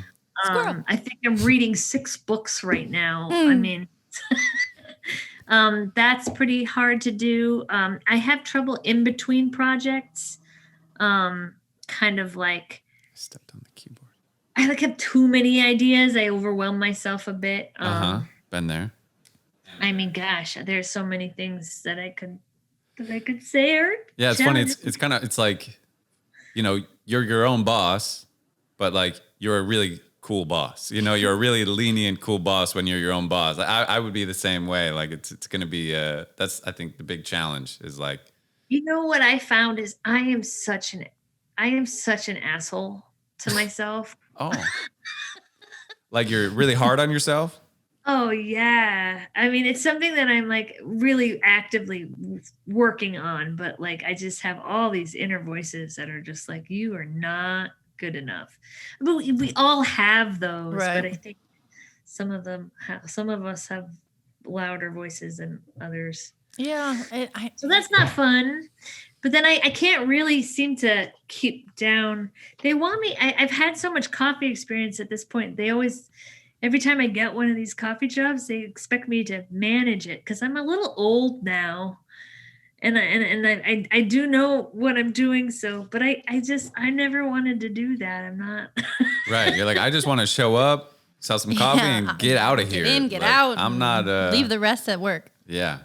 I think I'm reading 6 books right now. I mean, that's pretty hard to do. I have trouble in between projects. Kind of like I stepped on the keyboard. I have too many ideas. I overwhelm myself a bit. Been there. I mean, gosh, there's so many things that I could say. Or yeah, it's funny. It's like, you're your own boss, but like you're a really cool boss. You're a really lenient, cool boss when you're your own boss. I would be the same way. Like it's going to be that's, I think, the big challenge is like. What I found is I am such an asshole to myself. Oh, like you're really hard on yourself? Oh yeah. I mean, it's something that I'm like really actively working on, but like I just have all these inner voices that are just like, you are not good enough. But we all have those, right. But I think some of us have louder voices than others. Yeah. So that's not fun. But then I can't really seem to keep down. They want me. I've had so much coffee experience at this point. They always, every time I get one of these coffee jobs, they expect me to manage it because I'm a little old now, and I do know what I'm doing. So, but I never wanted to do that. I'm not. Right. You're like, I just want to show up, sell some coffee, and get out of here. Get in, get out. I'm not. Leave the rest at work. Yeah.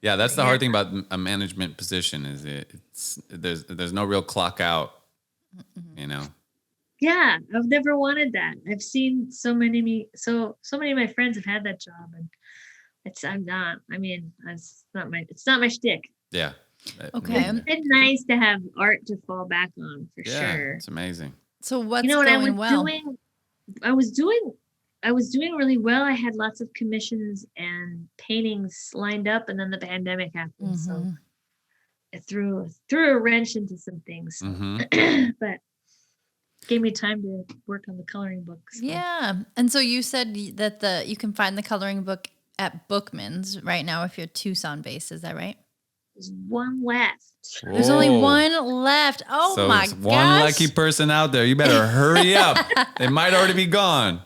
Yeah, that's the hard thing about a management position is there's no real clock out, Yeah, I've never wanted that. I've seen so many of my friends have had that job, and it's not my shtick. Yeah. Okay. It's nice to have art to fall back on for sure. It's amazing. So what's going well? I was doing really well. I had lots of commissions and paintings lined up, and then the pandemic happened. So it threw a wrench into some things, but gave me time to work on the coloring books. So. Yeah. And so you said that you can find the coloring book at Bookman's right now if you're Tucson based. Is that right? There's one left. Whoa. There's only one left. Oh so my gosh. gosh. One lucky person out there. You better hurry up. They might already be gone.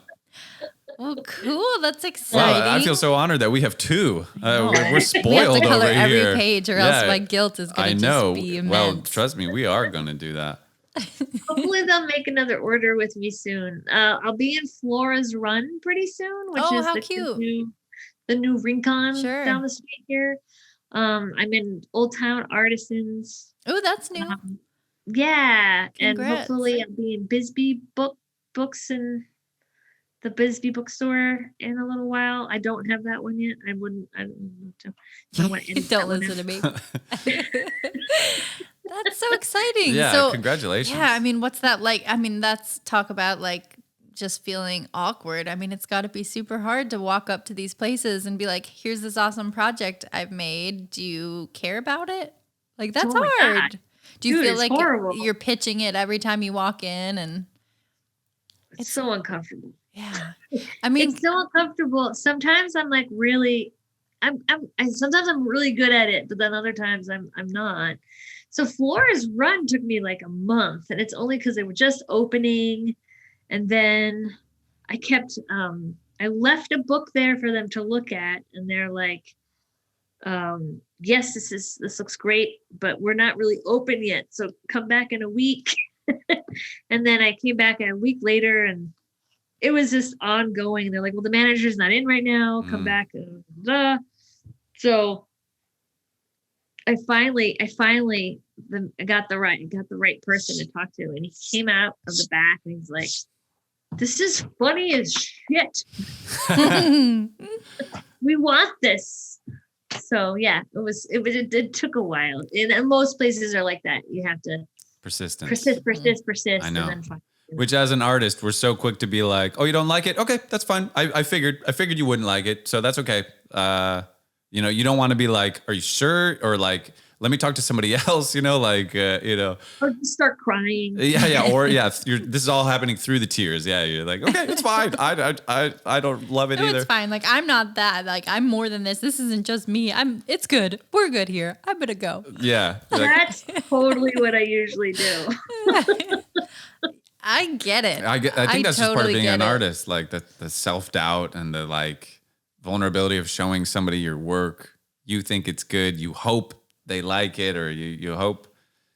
Well, cool. That's Wow, exciting. I feel so honored that we have two. We're we have spoiled to color over every here. page, or else my guilt is going to just be immense. Well, trust me, we are going to do that. Hopefully they'll make another order with me soon. I'll be in Flora's Run pretty soon, which is how the cute. the new Rincon Sure. down the street here. I'm in Old Town Artisans. Oh, that's new. Yeah, Congrats. and hopefully I'll be in Bisbee books and the Bisbee bookstore in a little while. I don't have that one yet. I don't want to Don't listen to me. That's so exciting. Yeah, so, congratulations. Yeah, I mean, what's that like? I mean, that's talk about like just feeling awkward. I mean, it's got to be super hard to walk up to these places and be like, here's this awesome project I've made. Do you care about it? Like, that's Oh my hard. God. Do you Dude, feel it's like horrible. you're pitching it every time you walk in? And It's so uncomfortable. yeah, I mean, It's so uncomfortable. Sometimes I'm like really, sometimes I'm really good at it, but then other times I'm not. So Flora's Run took me like a month, and it's only because they were just opening, and then I kept I left a book there for them to look at, and they're like, yes, this looks great, but we're not really open yet, so come back in a week. And then I came back a week later, and it was just ongoing. They're like, well, the manager's not in right now. Come back. So I finally got the right person to talk to, and he came out of the back and he's like, "This is funny as shit. We want this." So yeah, it took a while, and most places are like that. You have to persist. I know. And then Which, as an artist, we're so quick to be like, "Oh, you don't like it? Okay, that's fine. I figured you wouldn't like it, so that's okay." You don't want to be like, "Are you sure?" Or like, "Let me talk to somebody else." or just start crying. Yeah. Or this is all happening through the tears. Yeah, you're like, "Okay, it's fine. I don't love it either." It's fine. Like, I'm not that. Like, I'm more than this. This isn't just me. It's good. We're good here. I'm gonna go. Yeah. That's totally what I usually do. I get it. I think that's just part of totally being an get it. artist, like the self-doubt and the like vulnerability of showing somebody your work. You think it's good. You hope they like it, or you hope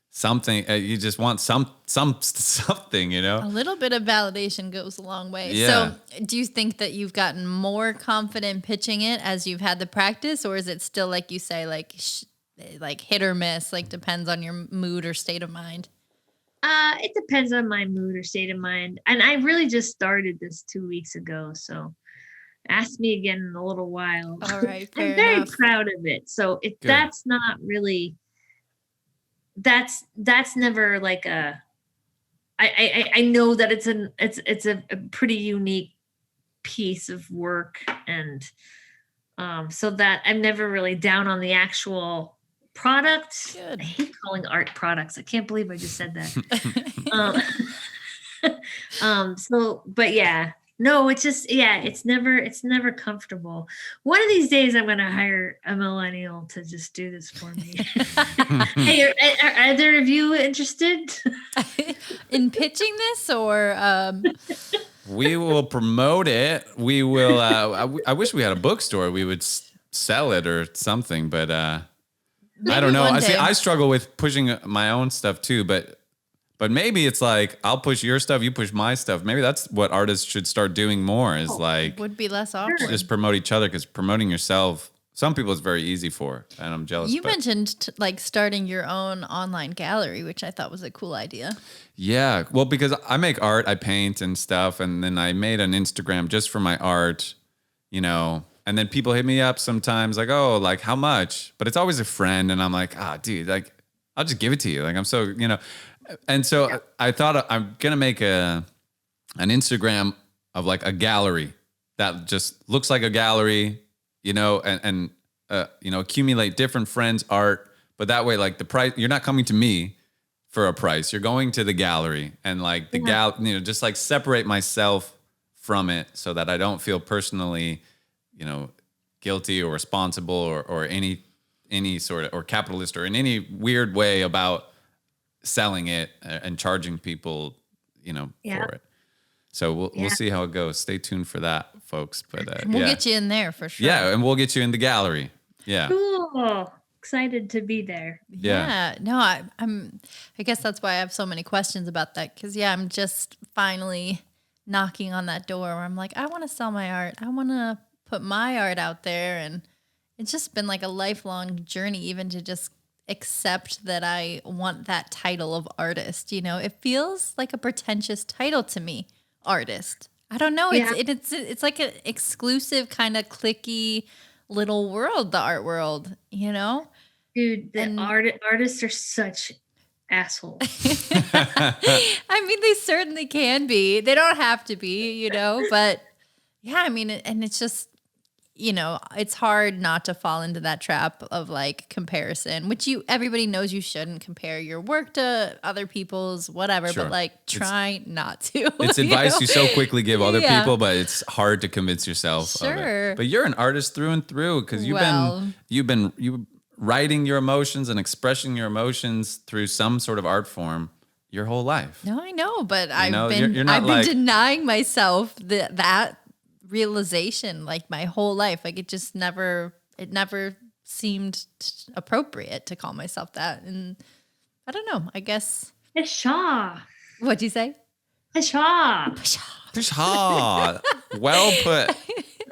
something. You just want something, A little bit of validation goes a long way. Yeah. So, do you think that you've gotten more confident pitching it as you've had the practice, or is it still, like you say, like hit or miss, like depends on your mood or state of mind? It depends on my mood or state of mind. And I really just started this 2 weeks ago. So ask me again in a little while. All right. I'm Fair very enough. proud of it. So if Good. that's not really, that's never like I know that it's a pretty unique piece of work. And so that I'm never really down on the actual product. Good. I hate calling art products. I can't believe I just said that. But yeah, no, it's just, it's never comfortable. One of these days I'm going to hire a millennial to just do this for me. Hey, are either of you interested? In pitching this, or We will promote it. We will. I wish we had a bookstore. We would sell it or something, but I don't know. I struggle with pushing my own stuff too, but maybe it's like I'll push your stuff, you push my stuff. Maybe that's what artists should start doing more. Is like would be less awkward. just promote each other, because promoting yourself, some people it's very easy for, and I'm jealous. You mentioned like starting your own online gallery, which I thought was a cool idea. Yeah, well, because I make art, I paint and stuff, and then I made an Instagram just for my art, And then people hit me up sometimes like, "Oh, like how much?" But it's always a friend, and I'm like, dude, like I'll just give it to you. Like I'm so, And so I thought I'm gonna make an Instagram of like a gallery that just looks like a gallery, and accumulate different friends' art. But that way, like the price, you're not coming to me for a price. You're going to the gallery, and like the just like separate myself from it so that I don't feel personally, guilty or responsible or any sort of, or capitalist or in any weird way about selling it and charging people, for it. So we'll see how it goes. Stay tuned for that, folks. But we'll get you in there for sure. Yeah, and we'll get you in the gallery. Yeah. Cool. Excited to be there. Yeah. No, I guess that's why I have so many questions about that. Because I'm just finally knocking on that door where I'm like, I want to sell my art. I want to put my art out there, and it's just been like a lifelong journey, even to just accept that I want that title of artist. It feels like a pretentious title to me, artist. I don't know. Yeah. It's like an exclusive kind of cliquey little world, the art world. Dude, artists are such assholes. I mean, they certainly can be. They don't have to be, but yeah, I mean, and it's just, it's hard not to fall into that trap of like comparison, which everybody knows you shouldn't compare your work to other people's, whatever, Sure. but like try not to. It's advice you so quickly give other Yeah. people, but it's hard to convince yourself of Sure. it. But you're an artist through and through because you've been writing your emotions and expressing your emotions through some sort of art form your whole life. No, I know, but you're not I've been denying myself that realization like my whole life. Like it never seemed appropriate to call myself that. And I don't know, I guess. Pshaw. What'd you say? Pshaw. Pshaw. Well put.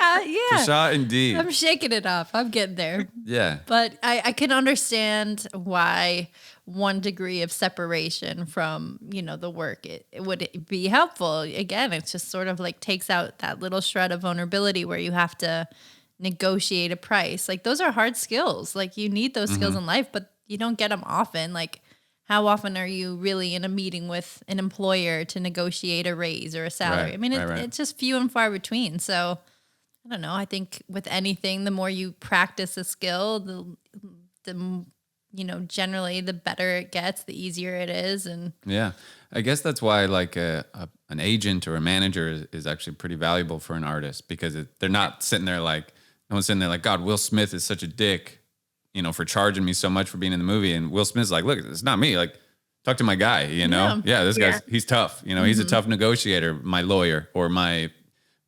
Yeah. Pshaw indeed. I'm shaking it off. I'm getting there. Yeah. But I can understand why one degree of separation from, the work, it would be helpful. Again, it's just sort of like takes out that little shred of vulnerability where you have to negotiate a price. Like those are hard skills. Like you need those skills in life, but you don't get them often. Like how often are you really in a meeting with an employer to negotiate a raise or a salary? Right, I mean, right. it's just few and far between. So I don't know. I think with anything, the more you practice a skill, the generally the better it gets, the easier it is. And Yeah. I guess that's why like an agent or a manager is actually pretty valuable for an artist because they're not sitting there like, no one's sitting there like, God, Will Smith is such a dick, for charging me so much for being in the movie. And Will Smith's like, look, it's not me. Like, talk to my guy, Yeah, this guy's, he's tough. He's a tough negotiator, my lawyer or my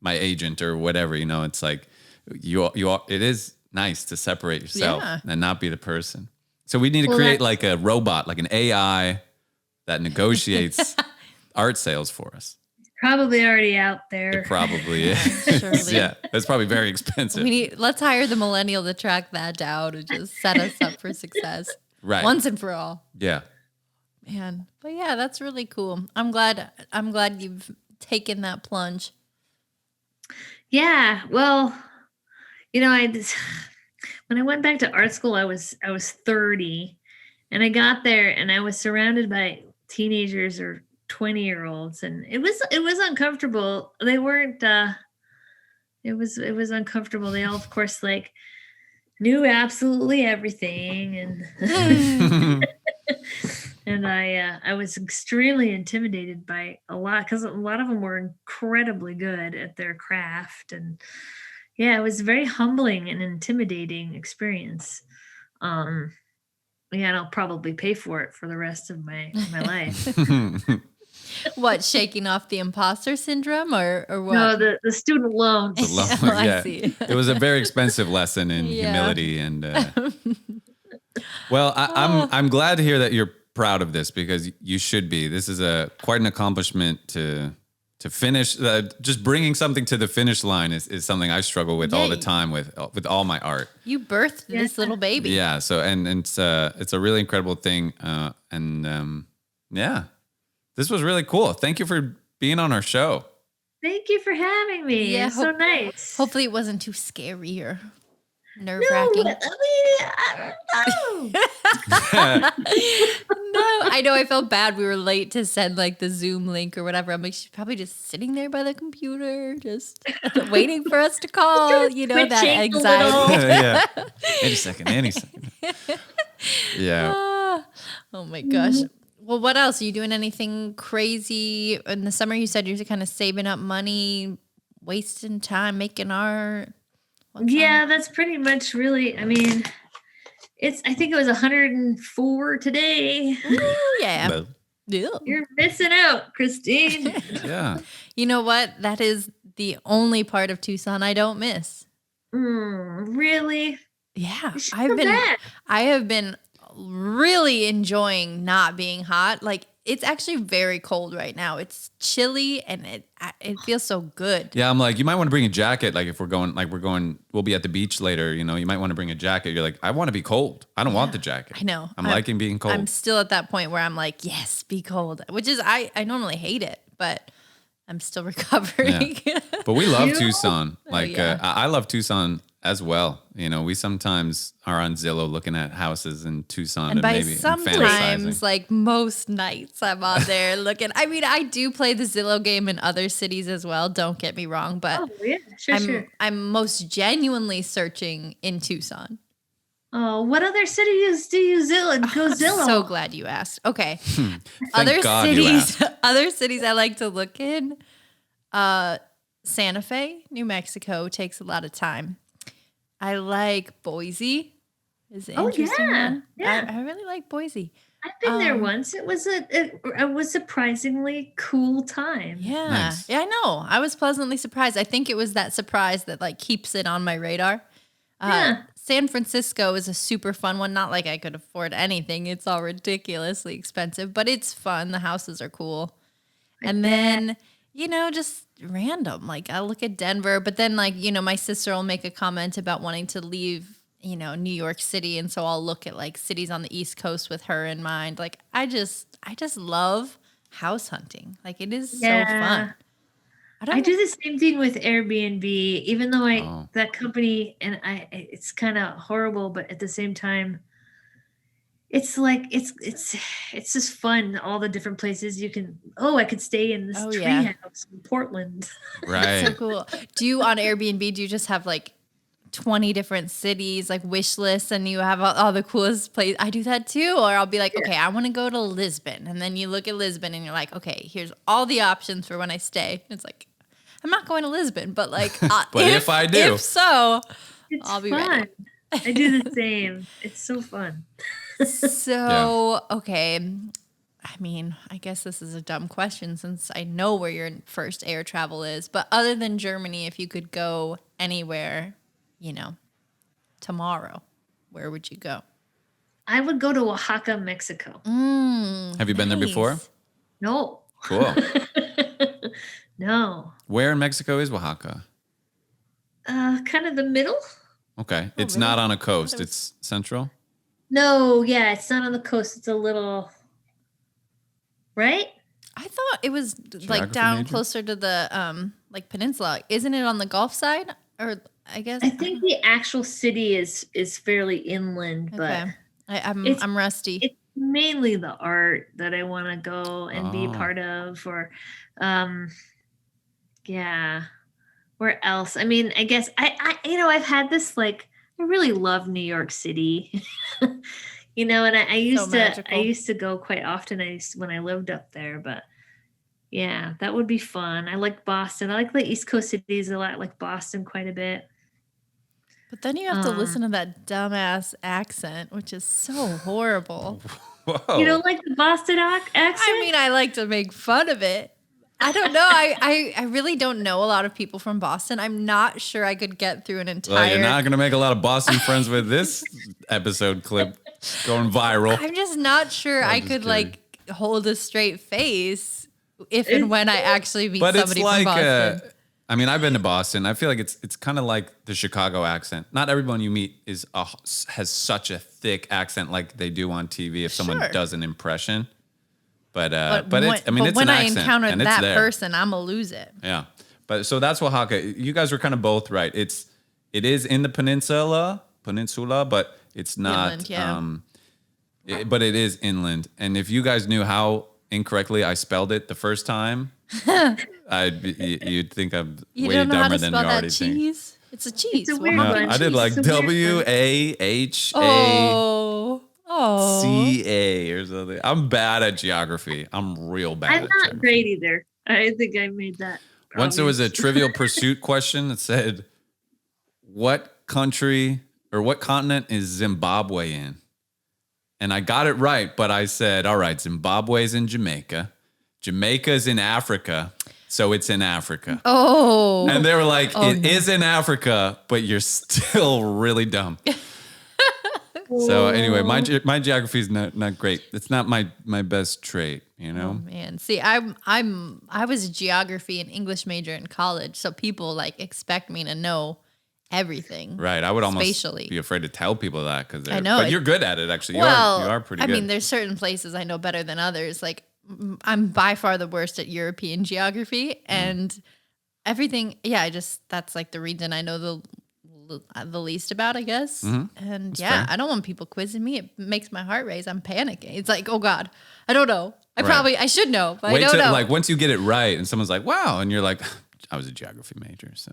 agent or whatever, it's like it is nice to separate yourself and not be the person. So we need to create like a robot, like an AI that negotiates art sales for us. Probably already out there. It probably is. surely. Yeah, that's probably very expensive. Let's hire the millennial to track that down and just set us up for success. Right. Once and for all. Yeah. Man. But yeah, that's really cool. I'm glad you've taken that plunge. Yeah. Well, when I went back to art school, I was 30 and I got there and I was surrounded by teenagers or 20-year-olds and it was uncomfortable. They weren't, it was uncomfortable. They all, of course, like knew absolutely everything. And, and I was extremely intimidated by a lot because a lot of them were incredibly good at their craft. And yeah, it was a very humbling and intimidating experience. And I'll probably pay for it for the rest of my life. What, shaking off the imposter syndrome or what? No, the student loans. The loan, Oh, I yeah. see. It was a very expensive lesson in humility and well, I'm glad to hear that you're proud of this because you should be. This is quite an accomplishment to finish. Just bringing something to the finish line is something I struggle with all the time with all my art. You birthed this little baby. Yeah. So and it's a really incredible thing. Yeah, this was really cool. Thank you for being on our show. Thank you for having me. Yeah, It's so nice. Hopefully it wasn't too scary or No, nerve-wracking. I don't know. No, I know I felt bad. We were late to send like the Zoom link or whatever. I'm like, she's probably just sitting there by the computer, just waiting for us to call. That Twitching a anxiety. little. Yeah. Any second. Yeah. Oh my gosh. Well, what else? Are you doing anything crazy in the summer? You said you're kind of saving up money, wasting time, making art. Yeah, that's pretty much really, I think it was 104 today. Ooh, yeah. But Ew. You're missing out, Christine. Yeah. You know what? That is the only part of Tucson I don't miss. Really? Yeah, You should come back. I have been really enjoying not being hot. Like it's actually very cold right now. It's chilly and it feels so good. Yeah, I'm like, you might want to bring a jacket. Like if we'll be at the beach later, you might want to bring a jacket. You're like, I want to be cold. I don't want the jacket. I know. I'm liking being cold. I'm still at that point where I'm like, yes, be cold, which is I normally hate it, but I'm still recovering. Yeah. But we love You? Tucson. Like yeah. I love Tucson as well. We sometimes are on Zillow looking at houses in Tucson And by maybe sometimes, fantasizing. like most nights, I'm on there looking. I mean, I do play the Zillow game in other cities as well. Don't get me wrong, but Oh, yeah. Sure. I'm most genuinely searching in Tucson. Oh, what other cities do you go Zillow? So glad you asked. Okay, Thank God you asked. other cities I like to look in. Santa Fe, New Mexico takes a lot of time. I like Boise. Is an interesting one. Yeah. I really like Boise. I've been there once. It was it was surprisingly cool time. Yeah. Nice. Yeah, I know. I was pleasantly surprised. I think it was that surprise that like keeps it on my radar. Yeah. San Francisco is a super fun one. Not like I could afford anything. It's all ridiculously expensive, but it's fun. The houses are cool. And then, just random. Like I look at Denver, but then like, my sister will make a comment about wanting to leave, New York City. And so I'll look at like cities on the East Coast with her in mind. Like I just love house hunting. Like it is so fun. I do the same thing with Airbnb, even though that company and it's kind of horrible, but at the same time, it's like it's just fun. All the different places you can. Oh, I could stay in this tree house in Portland. Right. So cool. Do you on Airbnb? Do you just have like 20 different cities, like wish lists, and you have all the coolest places? I do that too. Or I'll be like, okay, I want to go to Lisbon, and then you look at Lisbon, and you're like, okay, here's all the options for when I stay. It's like, I'm not going to Lisbon, but like, but if I do, if so, It's I'll be fun. ready. I do the same. It's so fun. So, okay. I mean, I guess this is a dumb question since I know where your first air travel is. But other than Germany, if you could go anywhere, tomorrow, where would you go? I would go to Oaxaca, Mexico. have you been there before? No. Cool. No. Where in Mexico is Oaxaca? Kind of the middle. Okay. It's really? not on a coast. It's central. No, yeah, it's not on the coast. It's a little, right? I thought it was Geography like down major? closer to the like peninsula. Isn't it on the Gulf side? Or I guess I think the actual city is fairly inland, but okay. it's- I'm rusty. it's mainly the art that I want to go and be Oh. part of, or yeah. Where else? I mean, I guess I've had this like I really love New York City. And I used to go quite often. When I lived up there, but yeah, that would be fun. I like Boston. I like the East Coast cities a lot. I like Boston quite a bit. But then you have to listen to that dumbass accent, which is so horrible. Whoa. You don't like the Boston accent? I mean, I like to make fun of it. I don't know. I really don't know a lot of people from Boston. I'm not sure I could get through an entire. Well, you're not going to make a lot of Boston friends with this episode clip going viral. I'm just not sure I just could kidding. like hold a straight face if and when I actually meet But it's somebody like, from Boston. I mean, I've been to Boston. I feel like it's kind of like the Chicago accent. Not everyone you meet has such a thick accent like they do on TV if someone Sure. does an impression. But when, it's, I mean, but it's when an I accent, encounter and it's that there. person, I'm gonna lose it. Yeah. But so that's Oaxaca. You guys were kind of both right. It is in the peninsula, but it's not. Inland, yeah. But it is inland. And if you guys knew how incorrectly I spelled it the first time, you'd think I'm You way don't know how dumber to than spell you that already think. cheese? It's a cheese. a weird Oaxaca one. I did Cheese like is a weird WAHACA or something. I'm bad at geography. I'm real bad I'm at not geography. great either. I think I made that. Once there was a obvious. Trivial Pursuit question that said, what country or what continent is Zimbabwe in? and I got it right, but I said, all right, Zimbabwe's in Jamaica. Jamaica's in Africa, so it's in Africa. Oh. And they were like, it is in Africa, but you're still really dumb. So anyway, my geography is not great. It's not my best trait, you know? Oh, man. See, I was a geography and English major in college, so people like expect me to know everything. Right. I would almost spatially be afraid to tell people that because I know. But you're good at it, actually. Well, you are pretty good. I mean, there's certain places I know better than others. Like, I'm by far the worst at European geography and everything. Yeah, that's like the region I know the least about, I guess. Mm-hmm. And That's fair. I don't want people quizzing me. It makes my heart race. I'm panicking. It's like, oh God, I don't know. I should know, but I don't know. Like once you get it right and someone's like, wow. And you're like, I was a geography major. So,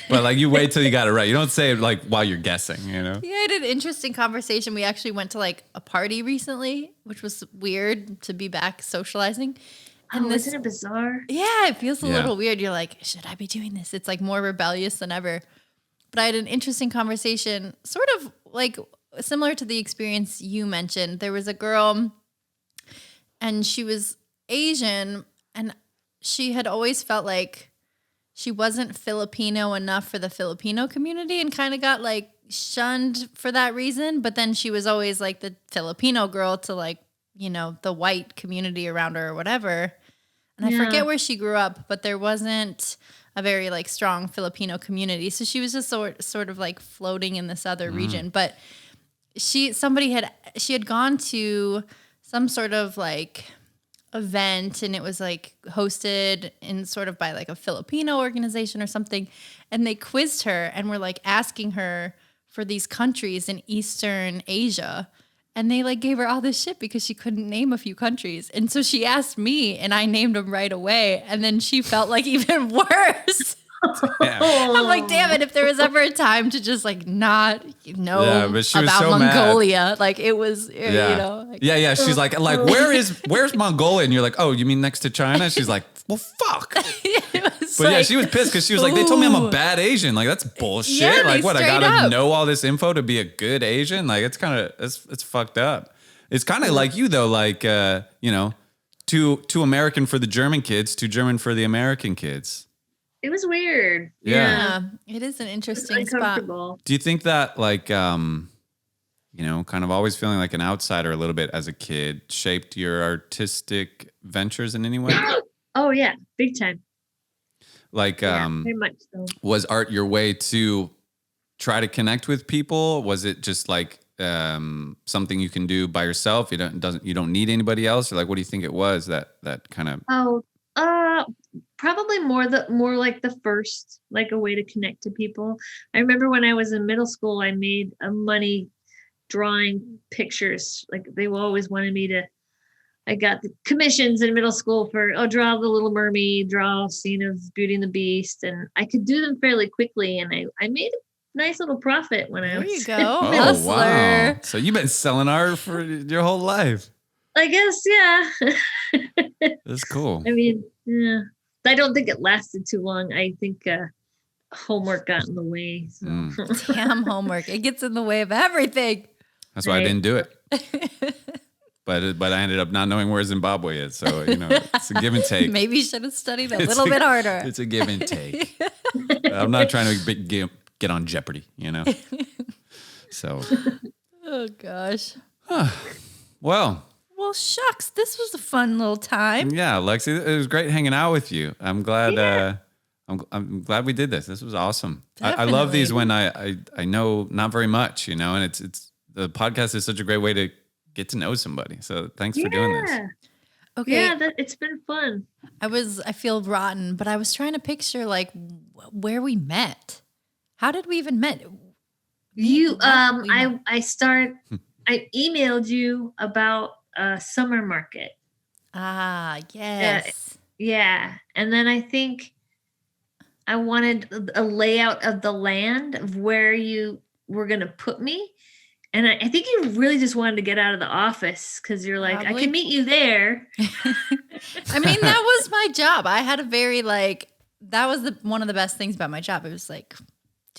but like you wait till you got it right. You don't say it like while you're guessing, you know? Yeah, I had an interesting conversation. We actually went to like a party recently, which was weird to be back socializing. And isn't it bizarre? Yeah, it feels a little weird. You're like, should I be doing this? It's like more rebellious than ever. But I had an interesting conversation, sort of like similar to the experience you mentioned. There was a girl and she was Asian and she had always felt like she wasn't Filipino enough for the Filipino community and kind of got like shunned for that reason. But then she was always like the Filipino girl to like, you know, the white community around her or whatever. And I forget where she grew up, but there wasn't a very like strong Filipino community. So she was just sort of like floating in this other region. But she had gone to some sort of like event and it was like hosted in sort of by like a Filipino organization or something. And they quizzed her and were like asking her for these countries in Eastern Asia. And they like gave her all this shit because she couldn't name a few countries. And so she asked me and I named them right away. And then she felt like even worse. I'm like, damn it, if there was ever a time to just like not know but she was about so Mongolia, mad. like it was, you know. Like, She's like, where's Mongolia? And you're like, oh, you mean next to China? She's like, well, fuck. But she was pissed because she was like, they told me I'm a bad Asian. Like, that's bullshit. Yeah, like, what, I gotta up. know all this info to be a good Asian? Like, it's kind of, it's fucked up. It's kind of like you, though, like, you know, too American for the German kids, too German for the American kids. It was weird. Yeah. It is an interesting spot. Do you think that, like, you know, kind of always feeling like an outsider a little bit as a kid shaped your artistic ventures in any way? Oh, yeah. Big time. Like, very much so. Was art your way to try to connect with people? Was it just like something you can do by yourself? You don't need anybody else? Or like, what do you think it was that kind of? Probably more like the first, like a way to connect to people. I remember when I was in middle school, I made a money drawing pictures. Like they always wanted me to. I got the commissions in middle school for, draw the Little Mermaid, draw a scene of Beauty and the Beast. And I could do them fairly quickly. And I made a nice little profit when I was. There you go. Oh, Hustler. wow. So you've been selling art for your whole life. I guess, yeah. That's cool. I mean, yeah. I don't think it lasted too long. I think homework got in the way. So. Damn homework. It gets in the way of everything. That's why I didn't do it. But I ended up not knowing where Zimbabwe is. So, you know, it's a give and take. Maybe you should have studied a little bit harder. It's a give and take. I'm not trying to get on Jeopardy, you know? So. Oh, gosh. Well, shucks. This was a fun little time. Yeah, Alexey, it was great hanging out with you. I'm glad. Yeah. I'm glad we did this. This was awesome. I love these when I know not very much, you know, and it's the podcast is such a great way to get to know somebody. So thanks for doing this. Okay. Yeah, it's been fun. I feel rotten, but I was trying to picture like where we met. How did we even met? I emailed you about a summer market. Ah, yes. Yeah. And then I think I wanted a layout of the land of where you were going to put me. And I think you really just wanted to get out of the office because you're like, I can meet you there. I mean, that was my job. I had a very that was one of the best things about my job. It was like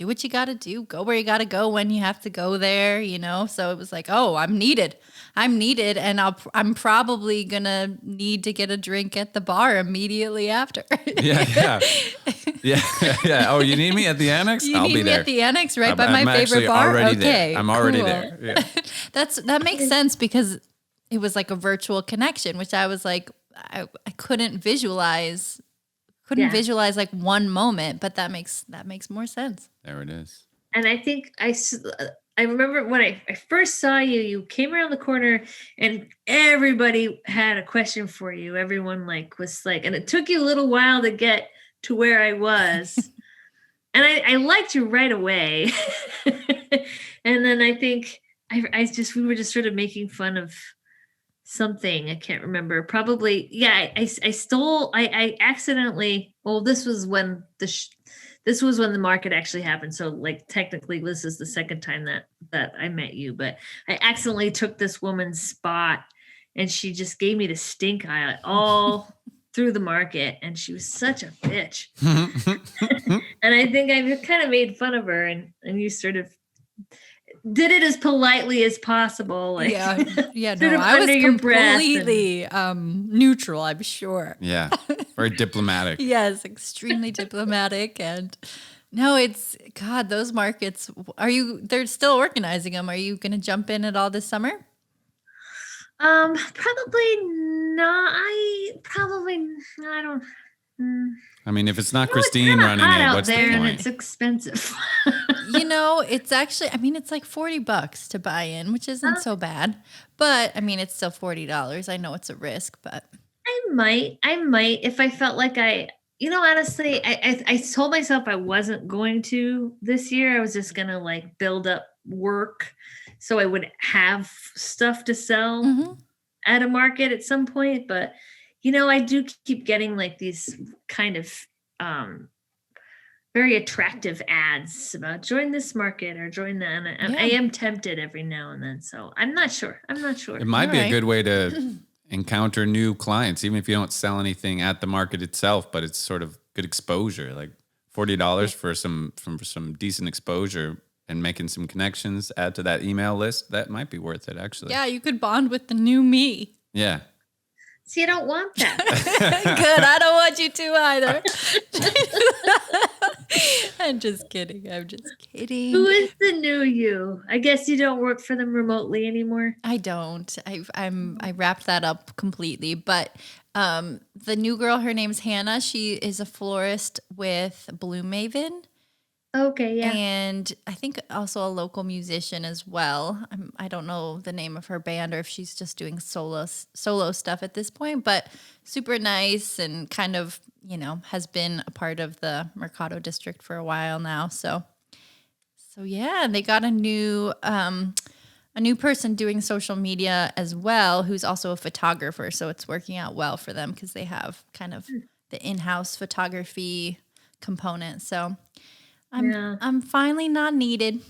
do what you got to do, go where you got to go when you have to go there, you know? So it was like, oh, I'm needed. And I'm probably going to need to get a drink at the bar immediately after. Yeah. Oh, you need me at the Annex? You I'll need be me there. at the Annex right by I'm my favorite actually bar? already Okay, there. I'm already cool. there. Yeah. That makes sense because it was like a virtual connection, which I was like, I couldn't visualize like one moment, but that makes more sense. There it is. And I think I remember when I first saw you, you came around the corner and everybody had a question for you. Everyone was like, and it took you a little while to get to where I was. And I liked you right away. And then I think we were just sort of making fun of something. I can't remember. Probably, yeah, I accidentally, well, this was when the market actually happened. So like technically this is the second time that I met you, but I accidentally took this woman's spot and she just gave me the stink eye all through the market, and she was such a bitch. And I think I kind of made fun of her, and you sort of did it as politely as possible. Like, yeah. sort No, of I was under your breath completely neutral, I'm sure. Yeah. Very diplomatic. Yes, extremely diplomatic. And no, it's God, those markets, they're still organizing them. Are you going to jump in at all this summer? Probably not. I don't. I mean, if it's not It's Christine kinda running hot it, out what's there the and point? it's expensive. It's actually, it's like $40 to buy in, which isn't so bad. But it's still $40. I know it's a risk, but I might if I felt like honestly, I told myself I wasn't going to this year. I was just gonna like build up work so I would have stuff to sell at a market at some point. But I do keep getting like these kind of very attractive ads about join this market or join that. And I am tempted every now and then. So I'm not sure. It might be a good way to encounter new clients, even if you don't sell anything at the market itself, but it's sort of good exposure, like $40 for some decent exposure and making some connections, add to that email list. That might be worth it, actually. yeah, you could bond with the new me. Yeah. See, I don't want that. Good. I don't want you to either. I'm just kidding. Who is the new you? I guess you don't work for them remotely anymore. I don't. I wrapped that up completely. But the new girl, her name's Hannah. She is a florist with Blue Maven. Okay, yeah. And I think also a local musician as well. I don't know the name of her band or if she's just doing solo stuff at this point, but super nice and kind of, has been a part of the Mercado district for a while now. So yeah, and they got a new person doing social media as well, who's also a photographer. So it's working out well for them because they have kind of the in-house photography component. So I'm finally not needed.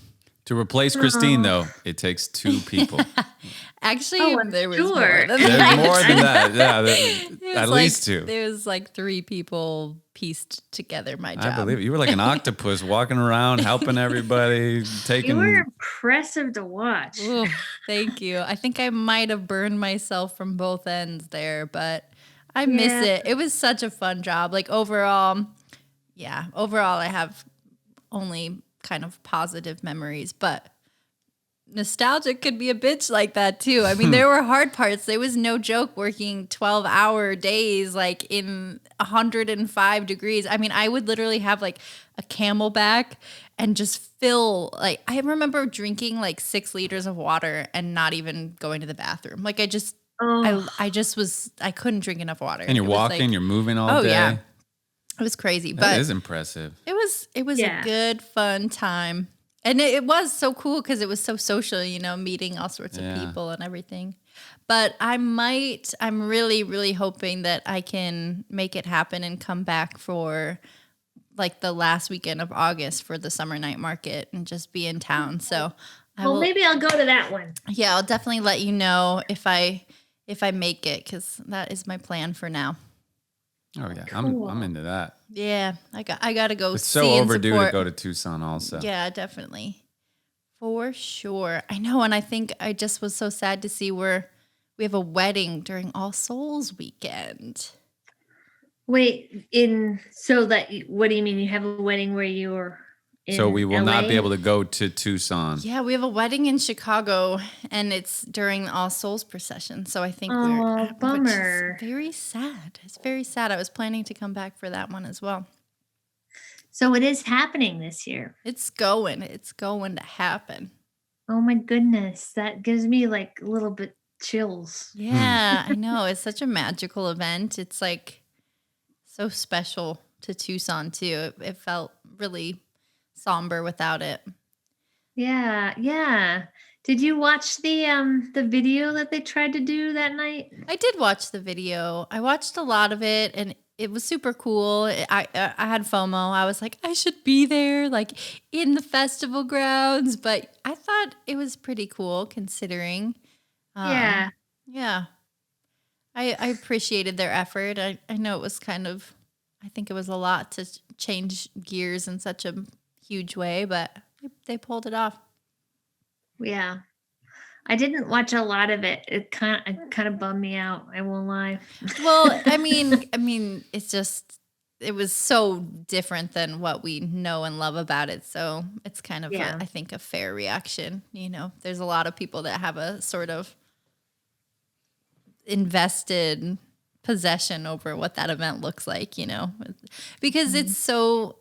To replace Christine, though, it takes two people. Actually, there was more sure. than There's that. more than that. Yeah, at least two. There was like 3 people pieced together my job. I believe it. You were like an octopus walking around, helping everybody, taking. You were impressive to watch. Ooh, thank you. I think I might have burned myself from both ends there, but I miss it. It was such a fun job. Like overall, I have only kind of positive memories, but nostalgia could be a bitch like that too. I mean, there were hard parts. There was no joke working 12-hour days like in 105 degrees. I mean, I would literally have like a Camelback and just fill, like, I remember drinking like 6 liters of water and not even going to the bathroom. Like I couldn't drink enough water. And you're walking, you're moving all day. Yeah. It was crazy, That is impressive. It was a good, fun time. And it was so cool because it was so social, meeting all sorts of people and everything. But I'm really, really hoping that I can make it happen and come back for like the last weekend of August for the summer night market and just be in town. So maybe I'll go to that one. Yeah, I'll definitely let you know if I make it because that is my plan for now. Oh yeah, Cool. I'm into that. Yeah, I got to go It's see so and overdue support. to go to Tucson also. Yeah, definitely. For sure. I know, and I think I just was so sad to see where we have a wedding during All Souls weekend. Wait, what do you mean? You have a wedding where you're in So we will not be LA? able to go to Tucson. Yeah, we have a wedding in Chicago, and it's during the All Souls procession. So I think Oh, which bummer. is very sad. It's very sad. I was planning to come back for that one as well. So it is happening this year. It's going to happen. Oh my goodness. That gives me like a little bit chills. Yeah, I know. It's such a magical event. It's like so special to Tucson too. It felt really somber without it. Yeah, yeah. Did you watch the video that they tried to do that night? I did watch the video. I watched a lot of it, and it was super cool. I had FOMO. I was like, I should be there, like in the festival grounds. But I thought it was pretty cool considering. Yeah. Yeah. I appreciated their effort. I know it was I think it was a lot to change gears in such a huge way, but they pulled it off. Yeah. I didn't watch a lot of it. It kind of bummed me out. I won't lie. Well, I mean, it was so different than what we know and love about it. So it's kind of, Yeah. I think, a fair reaction. There's a lot of people that have a sort of invested possession over what that event looks like, because it's so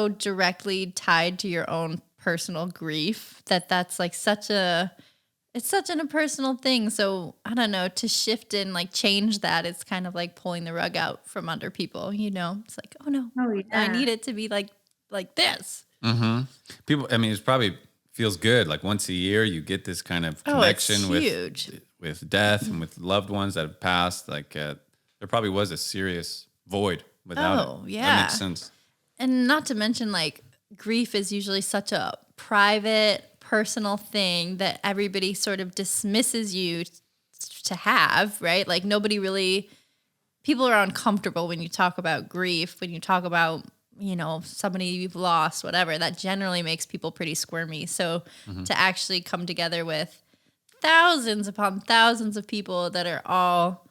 directly tied to your own personal grief that's like it's such an impersonal thing. So I don't know, to shift and like change that, it's kind of like pulling the rug out from under people, It's like, oh no, Oh, yeah. I need it to be like this. Mm-hmm. People, I mean, it's probably feels good. Like once a year, you get this kind of connection it's huge. with death and with loved ones that have passed. Like there probably was a serious void without it. Oh, yeah. That makes sense. And not to mention, like, grief is usually such a private, personal thing that everybody sort of dismisses you to have, right? Like, people are uncomfortable when you talk about grief, when you talk about, somebody you've lost, whatever. That generally makes people pretty squirmy. So to actually come together with thousands upon thousands of people that are all,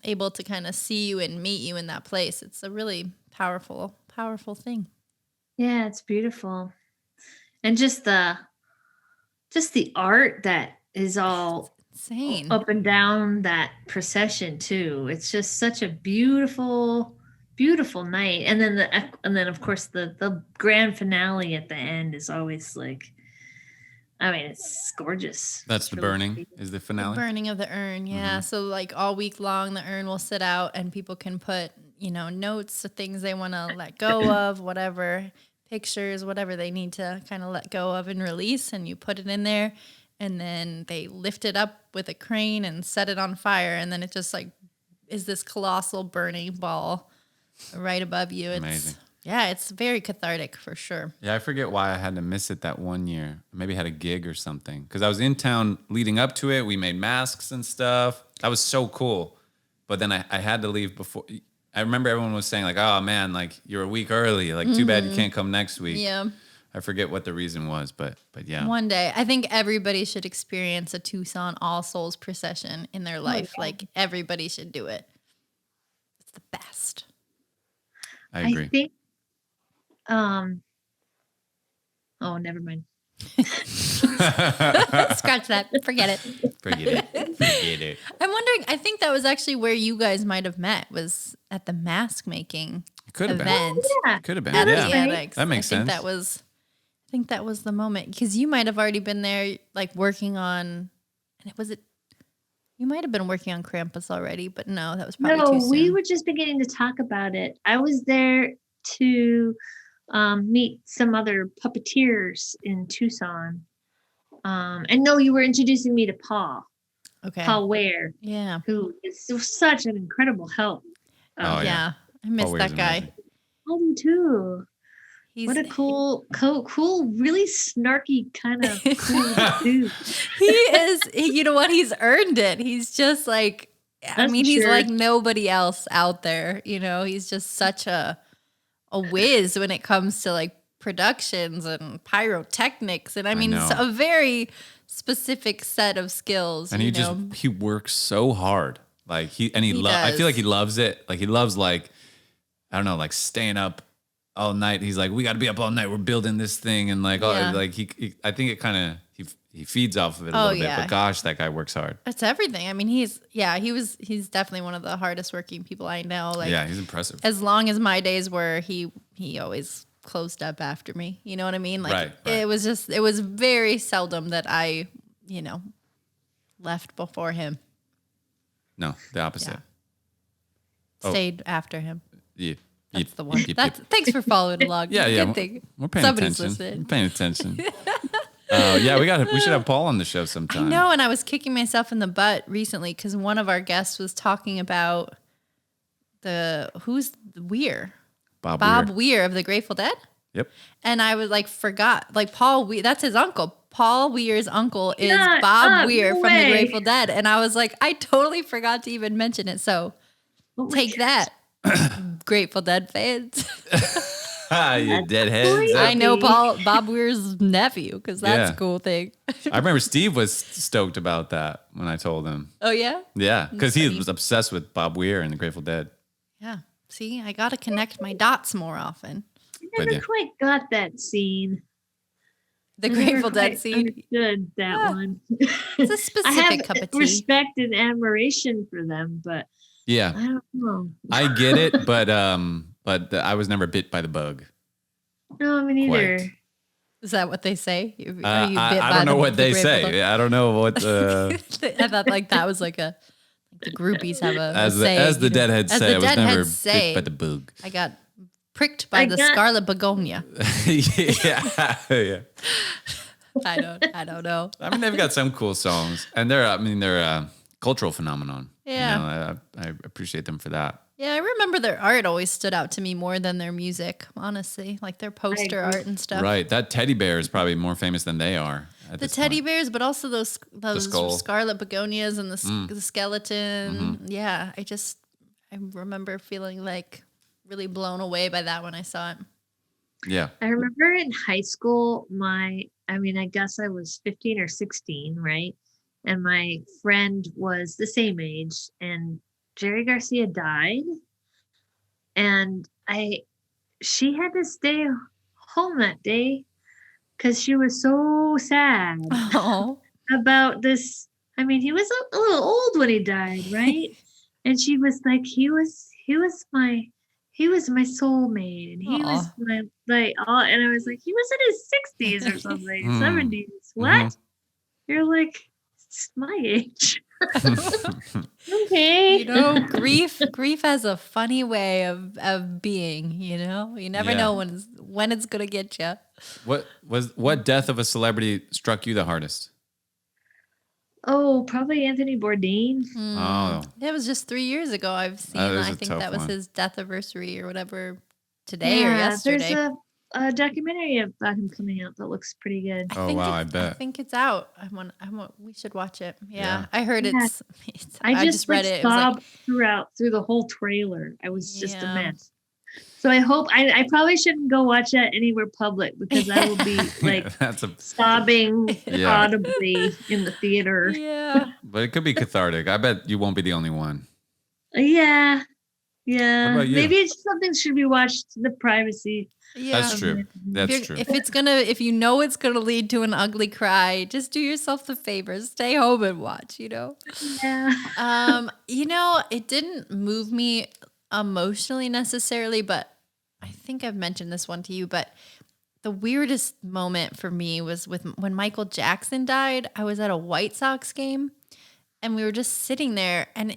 able to kind of see you and meet you in that place, it's a really powerful thing. Yeah, it's beautiful. And just the art that is all Insane. up and down that procession too. It's just such a beautiful night. And then of course the grand finale at the end is always like, I mean, it's gorgeous. That's It's the really burning pretty. is the The finale. burning of the urn, yeah. So like all week long, the urn will sit out and people can put, notes of things they want to let go of, whatever, pictures, whatever they need to kind of let go of and release. And you put it in there, and then they lift it up with a crane and set it on fire. And then it just like is this colossal burning ball right above you. It's, Amazing. Yeah, it's very cathartic for sure. Yeah, I forget why I had to miss it that one year. Maybe I had a gig or something. Because I was in town leading up to it. We made masks and stuff. That was so cool. But then I had to leave before. I remember everyone was saying like, oh man, like you're a week early. Like too bad you can't come next week. Yeah. I forget what the reason was, but yeah. One day, I think everybody should experience a Tucson All Souls procession in their life. yeah. Like everybody should do it. It's the best. I agree. I think oh, never mind. Scratch that. Forget it. Forget it. I'm wondering, I think that was actually where you guys might have met, was at the mask making Could have been. event Yeah. Could have been. at Yeah. the right. Annex. That makes I think sense. I think that was the moment, because you might have already been there, like working on, you might have been working on Krampus already, but no, that was probably too No, soon. we were just beginning to talk about it. I was there to meet some other puppeteers in Tucson. And no, you were introducing me to Paul Ware, Yeah. who is such an incredible help. Oh, yeah. Yeah. I miss Paul Ware's that guy. amazing. I do too. He's, What a cool, really snarky kind of cool dude. he is, you know what? He's earned it. He's just like, I mean, he's like nobody else out there. You know, he's just such a whiz when it comes to like productions and pyrotechnics. And I mean, it's a very specific set of skills. And he works so hard. Like I feel like he loves it. Like he loves I don't know, like staying up all night. He's like, we got to be up all night. We're building this thing. And I think it kind of, he feeds off of it a little bit, but gosh, that guy works hard. It's everything. I mean, he's definitely one of the hardest working people I know. Like, yeah, he's impressive. As long as my days were, he always closed up after me. You know what I mean? Like, right. It was very seldom that I, left before him. No, the opposite. Yeah. Stayed after him. Yeah. That's the one. Thanks for following along. Yeah. Good thing. We're paying attention. Listening. We're paying attention. We should have Paul on the show sometime. I know, and I was kicking myself in the butt recently because one of our guests was talking about who's Weir? Bob Weir of the Grateful Dead. Yep. And I was forgot, Paul Weir, that's his uncle. Paul Weir's uncle is Bob Weir from the Grateful Dead. And I was like, I totally forgot to even mention it. So take that, Grateful Dead fans. You deadheads. I know Bob Weir's nephew because that's a cool thing. I remember Steve was stoked about that when I told him. Oh, yeah? Yeah, because he was obsessed with Bob Weir and the Grateful Dead. Yeah. See, I got to connect my dots more often. I never quite got that scene. The Grateful Dead scene? Understood that one. It's a specific cup of tea. Respect and admiration for them, but yeah, I don't know. I get it, but I was never bit by the bug. No, me neither. Quite. Is that what they say? I don't know what they say. I don't know what. I thought that was the groupies have a saying, as the Deadheads say. I was never bit by the bug. I got pricked by the scarlet begonia. yeah. I don't know. I mean, they've got some cool songs, and they're a cultural phenomenon. Yeah, I appreciate them for that. Yeah, I remember their art always stood out to me more than their music, honestly. Like their poster art and stuff. Right, that teddy bear is probably more famous than they are. The teddy bears, but also those scarlet begonias and the skeleton. Mm-hmm. Yeah, I remember feeling really blown away by that when I saw it. Yeah. I remember in high school, I guess I was 15 or 16, right? And my friend was the same age, and Jerry Garcia died. And she had to stay home that day because she was so sad about this. I mean, he was a little old when he died, right? And she was like, he was my soulmate, and he was my and I was like, he was in his 60s or something, 70s. What? Mm-hmm. You're like, it's my age. Okay. Grief has a funny way of being, you never know when it's gonna get you. What death of a celebrity struck you the hardest? Oh, probably Anthony Bourdain. Oh, it was just 3 years ago. I've seen. I think that was his death anniversary or whatever today or yesterday. There's a documentary about him coming out that looks pretty good. I bet. I think it's out. We should watch it. Yeah. I heard it's. I just read it. Sobbed through the whole trailer. I was just a mess. So I hope I probably shouldn't go watch that anywhere public because I will be sobbing audibly in the theater. Yeah. But it could be cathartic. I bet you won't be the only one. Yeah. What about you? Maybe it's something should be watched in the privacy. Yeah. That's true. If you know it's gonna lead to an ugly cry, just do yourself the favor. Stay home and watch, Yeah. It didn't move me emotionally necessarily, but I think I've mentioned this one to you, but the weirdest moment for me was when Michael Jackson died. I was at a White Sox game and we were just sitting there, and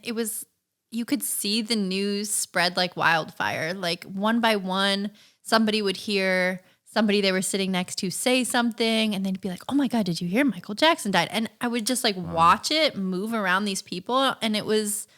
you could see the news spread like wildfire. Like one by one, somebody would hear somebody they were sitting next to say something, and they'd be like, oh my God, did you hear Michael Jackson died? And I would just watch it move around these people, and it was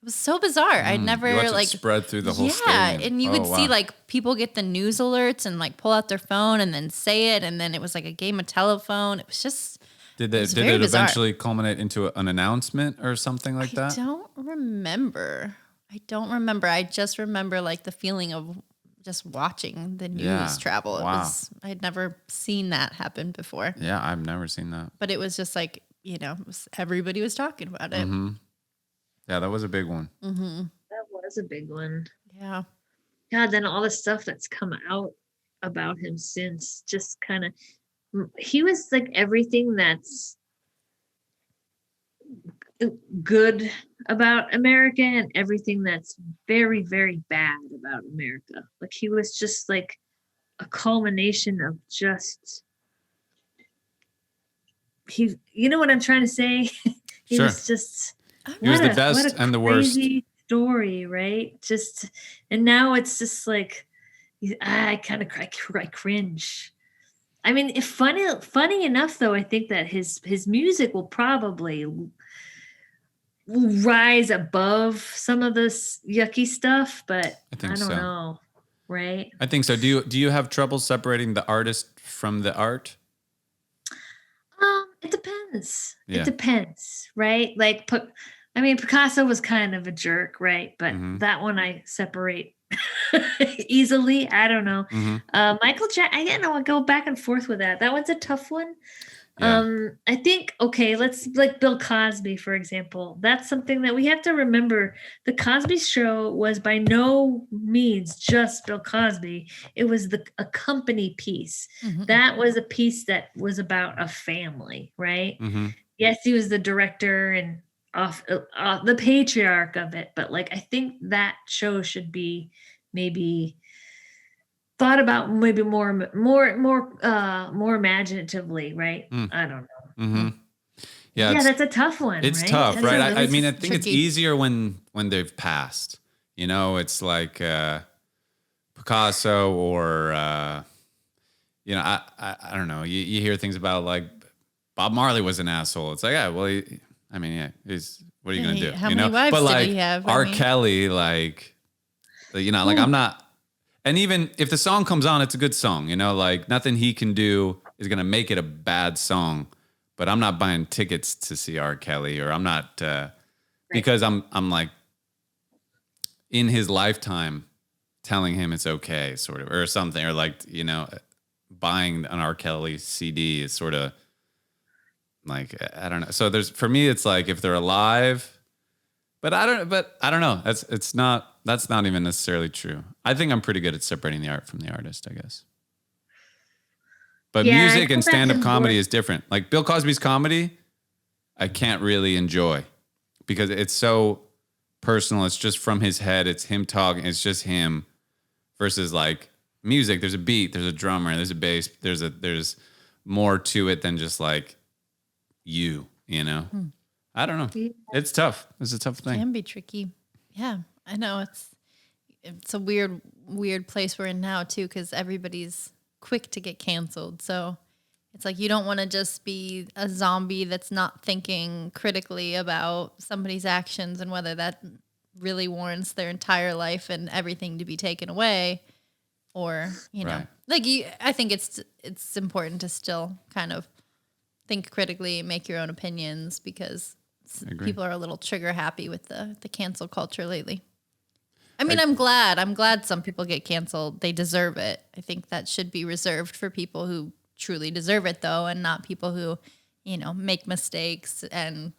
so bizarre. I'd never it spread through the whole stadium. And you would see people get the news alerts and pull out their phone and then say it, and then it was like a game of telephone. It was just, Did was it very bizarre. eventually culminate into an announcement or something like that? I don't remember. I just remember like the feeling of just watching the news travel. Wow. I'd never seen that happen before. Yeah, I've never seen that. But it was just like, everybody was talking about it. Mm-hmm. Yeah, that was a big one. Mm-hmm. That was a big one. Yeah. God, then all the stuff that's come out about him since just kind of, he was like everything that's good about America and everything that's very, very bad about America. Like he was just like a culmination of just, you know what I'm trying to say? He Sure. was just, He was the best and the worst. Story, right? Just, and now it's just like, I kind of I cringe. I mean, if funny enough though, I think that his music will probably rise above some of this yucky stuff, but I don't know, right? I think so. Do you have trouble separating the artist from the art? It depends. Yeah. It depends, right? Like, I mean, Picasso was kind of a jerk, right? But that one I separate easily. I don't know. Michael Jackson, I go back and forth with that. That one's a tough one. Yeah. I think, okay, let's like Bill Cosby, for example. That's something that we have to remember. The Cosby Show was by no means just Bill Cosby. It was a company piece. Mm-hmm. That was a piece that was about a family, right? Mm-hmm. Yes, he was the director and off the patriarch of it, but like I think that show should be maybe thought about maybe more imaginatively, right? I don't know. Mm-hmm. Yeah, that's a tough one. It's right? tough, That's right? Really I mean, I think it's easier when they've passed. It's like Picasso or I don't know. You hear things about like Bob Marley was an asshole. It's like, yeah, well, he's what are you gonna do? How many wives but like did he have? R. Kelly, like like I'm not. And even if the song comes on, it's a good song, like nothing he can do is going to make it a bad song, but I'm not buying tickets to see R. Kelly, or I'm not, because I'm like in his lifetime telling him it's okay sort of, or something, or like, buying an R. Kelly CD is sort of like, I don't know. So for me, it's like if they're alive, but I don't know. That's not even necessarily true. I think I'm pretty good at separating the art from the artist, I guess. But music and stand-up comedy is different. Like Bill Cosby's comedy, I can't really enjoy because it's so personal. It's just from his head. It's him talking. It's just him versus like music. There's a beat, there's a drummer, there's a bass. There's more to it than just like you know? I don't know. It's tough. It's a tough thing. It can be tricky. Yeah, I know. It's a weird place we're in now too, because everybody's quick to get canceled. So it's like you don't want to just be a zombie that's not thinking critically about somebody's actions and whether that really warrants their entire life and everything to be taken away, or right. I think it's important to still kind of think critically, make your own opinions, because people are a little trigger happy with the cancel culture lately. I mean, I'm glad some people get canceled. They deserve it. I think that should be reserved for people who truly deserve it, though, and not people who, make mistakes and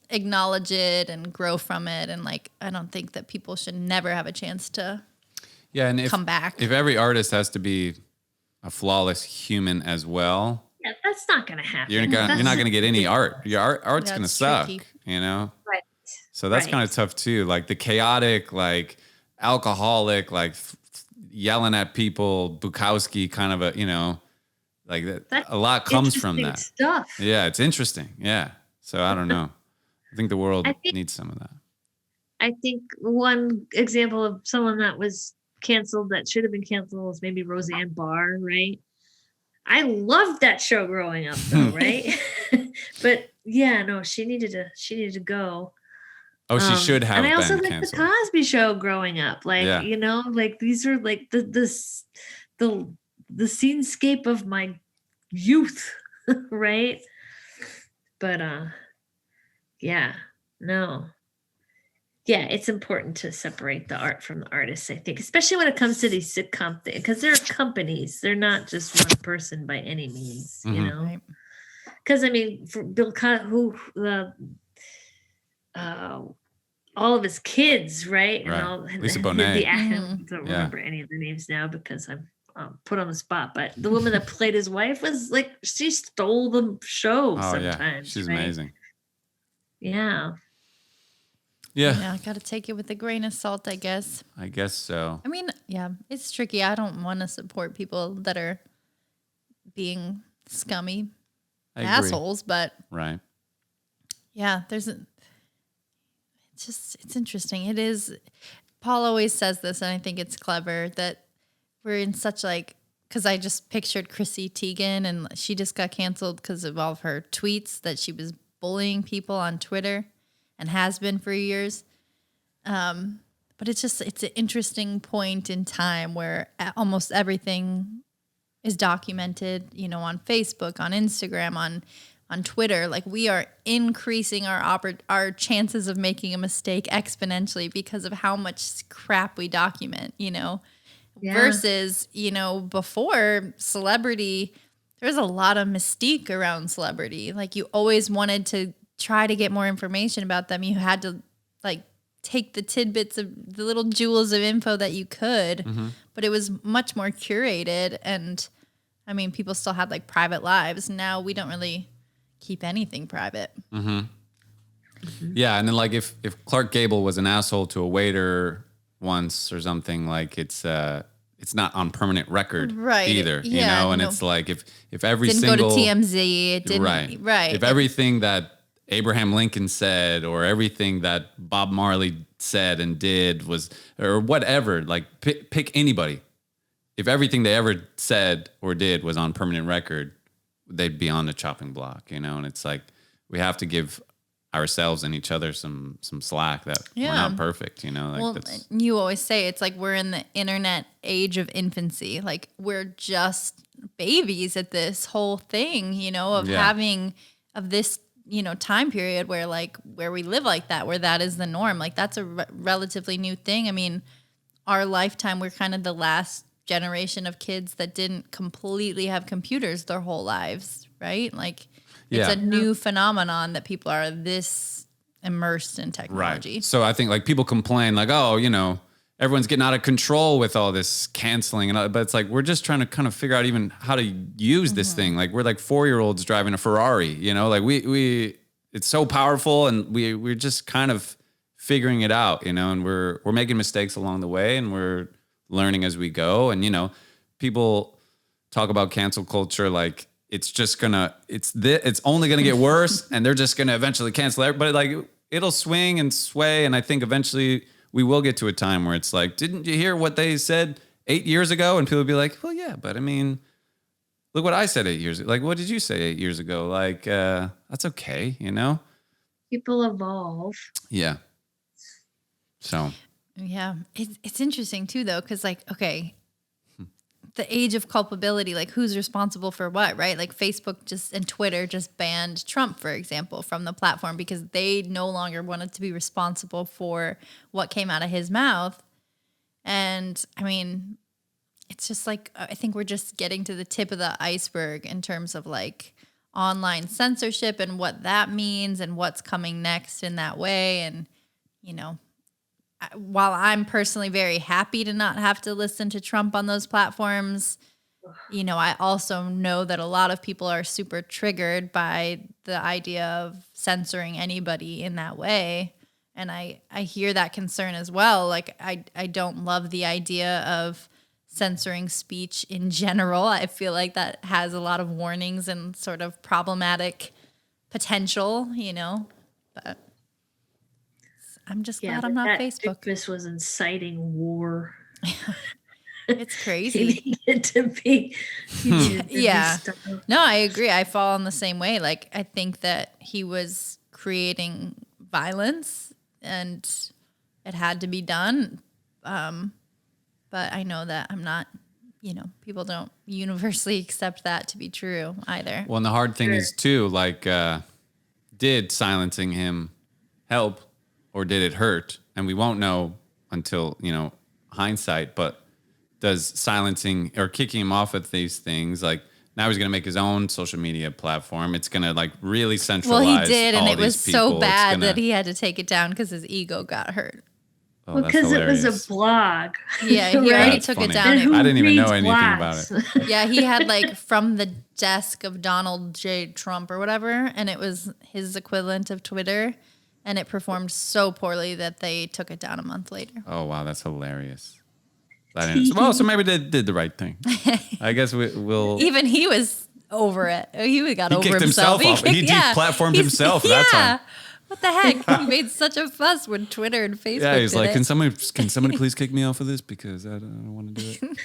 acknowledge it and grow from it. And I don't think that people should never have a chance to come back. If every artist has to be a flawless human as well, yeah, that's not going to happen. You're not going to get any art. Your art's going to suck, Right. So that's kind of tough too. Like the chaotic, like alcoholic, like yelling at people, Bukowski kind of like that. A lot comes from that stuff. Yeah, it's interesting. Yeah. So I don't know. I think the world needs some of that. I think one example of someone that was canceled that should have been canceled is maybe Roseanne Barr, right? I loved that show growing up though, right? But yeah, no, she needed to go. Oh, she should have. And I also been liked canceled. the Cosby Show growing up. Like, like these are like the scenescape of my youth, right? But yeah, no. Yeah, it's important to separate the art from the artist, I think, especially when it comes to these sitcom things, because they're companies. They're not just one person by any means, you know. Right. Because I mean, for Bill who all of his kids, right? And Right. all Lisa and Bonet. I Mhm. don't Yeah. remember any of their names now because I'm put on the spot. But the woman that played his wife was like, she stole the show Oh yeah, sometimes. she's right? amazing. Yeah. Yeah, Yeah, I got to take it with a grain of salt, I guess. I guess so. I mean, yeah, it's tricky. I don't want to support people that are being scummy I agree. assholes, but Right. yeah, it's interesting. It is. Paul always says this, and I think it's clever that we're in such like, because I just pictured Chrissy Teigen, and she just got canceled because of all of her tweets that she was bullying people on Twitter and has been for years. But it's an interesting point in time where almost everything is documented, on Facebook, on Instagram, on Twitter. Like, we are increasing our chances of making a mistake exponentially because of how much crap we document, Yeah. versus, before celebrity, there's a lot of mystique around celebrity. Like, you always wanted to try to get more information about them. You had to like take the tidbits of the little jewels of info that you could, but it was much more curated. And I mean, people still had like private lives. Now we don't really keep anything private. Yeah, and then like if Clark Gable was an asshole to a waiter once or something, like it's not on permanent record Right. either, Yeah, and no. it's like if every Didn't single go to TMZ. It didn't. Right. If everything that Abraham Lincoln said or everything that Bob Marley said and did was, or whatever, like pick anybody. If everything they ever said or did was on permanent record, they'd be on the chopping block, and it's like we have to give ourselves and each other some slack that we're Yeah. not perfect, like Well, that's, you always say it's like we're in the internet age of infancy. Like, we're just babies at this whole thing, of Yeah. having of this, time period where we live like that, where that is the norm. Like, that's a relatively new thing. I mean, our lifetime, we're kind of the last generation of kids that didn't completely have computers their whole lives, right? Like, it's Yeah. a new phenomenon that people are this immersed in technology. right. So I think like people complain like, oh, everyone's getting out of control with all this canceling and all, but it's like we're just trying to kind of figure out even how to use this thing. Like we're like 4-year-olds driving a Ferrari, like we it's so powerful and we're just kind of figuring it out, and we're making mistakes along the way and we're learning as we go. And people talk about cancel culture like it's only gonna get worse and they're just gonna eventually cancel it. But like it'll swing and sway, and I think eventually we will get to a time where it's like, didn't you hear what they said 8 years ago? And people will be like, well, yeah, but I mean, look what I said 8 years ago. Like, what did you say 8 years ago? Like, that's okay, People evolve. Yeah. So. Yeah, it's interesting too, though, because okay, the age of culpability, like who's responsible for what, right? Like Facebook and Twitter just banned Trump, for example, from the platform because they no longer wanted to be responsible for what came out of his mouth. And I mean, it's just like, I think we're just getting to the tip of the iceberg in terms of like online censorship and what that means and what's coming next in that way. And, while I'm personally very happy to not have to listen to Trump on those platforms, I also know that a lot of people are super triggered by the idea of censoring anybody in that way. And I hear that concern as well. Like, I don't love the idea of censoring speech in general. I feel like that has a lot of warnings and sort of problematic potential, but I'm just glad I'm not that Facebook. This was inciting war. It's crazy. He needed to be. Yeah. No, I agree. I fall in the same way. Like, I think that he was creating violence and it had to be done. But I know that I'm not, people don't universally accept that to be true either. Well, and the hard thing is too, like, did silencing him help or did it hurt? And we won't know until, hindsight, but does silencing or kicking him off of these things, like now he's going to make his own social media platform. It's going to like really centralize. Well, he did, and all it was these people. so bad that he had to take it down because his ego got hurt. Oh, well, because it was a blog. Yeah, he already took it down. I didn't even know anything about it. Yeah, he had like from the desk of Donald J. Trump or whatever, and it was his equivalent of Twitter, and it performed so poorly that they took it down a month later. Oh, wow, that's hilarious. So maybe they did the right thing. I guess we'll... Even he was over it. He got over kicked himself. Off. He deplatformed himself that time. What the heck? He made such a fuss when Twitter and Facebook. Yeah, he's did like, it. can somebody please kick me off of this because I don't want to do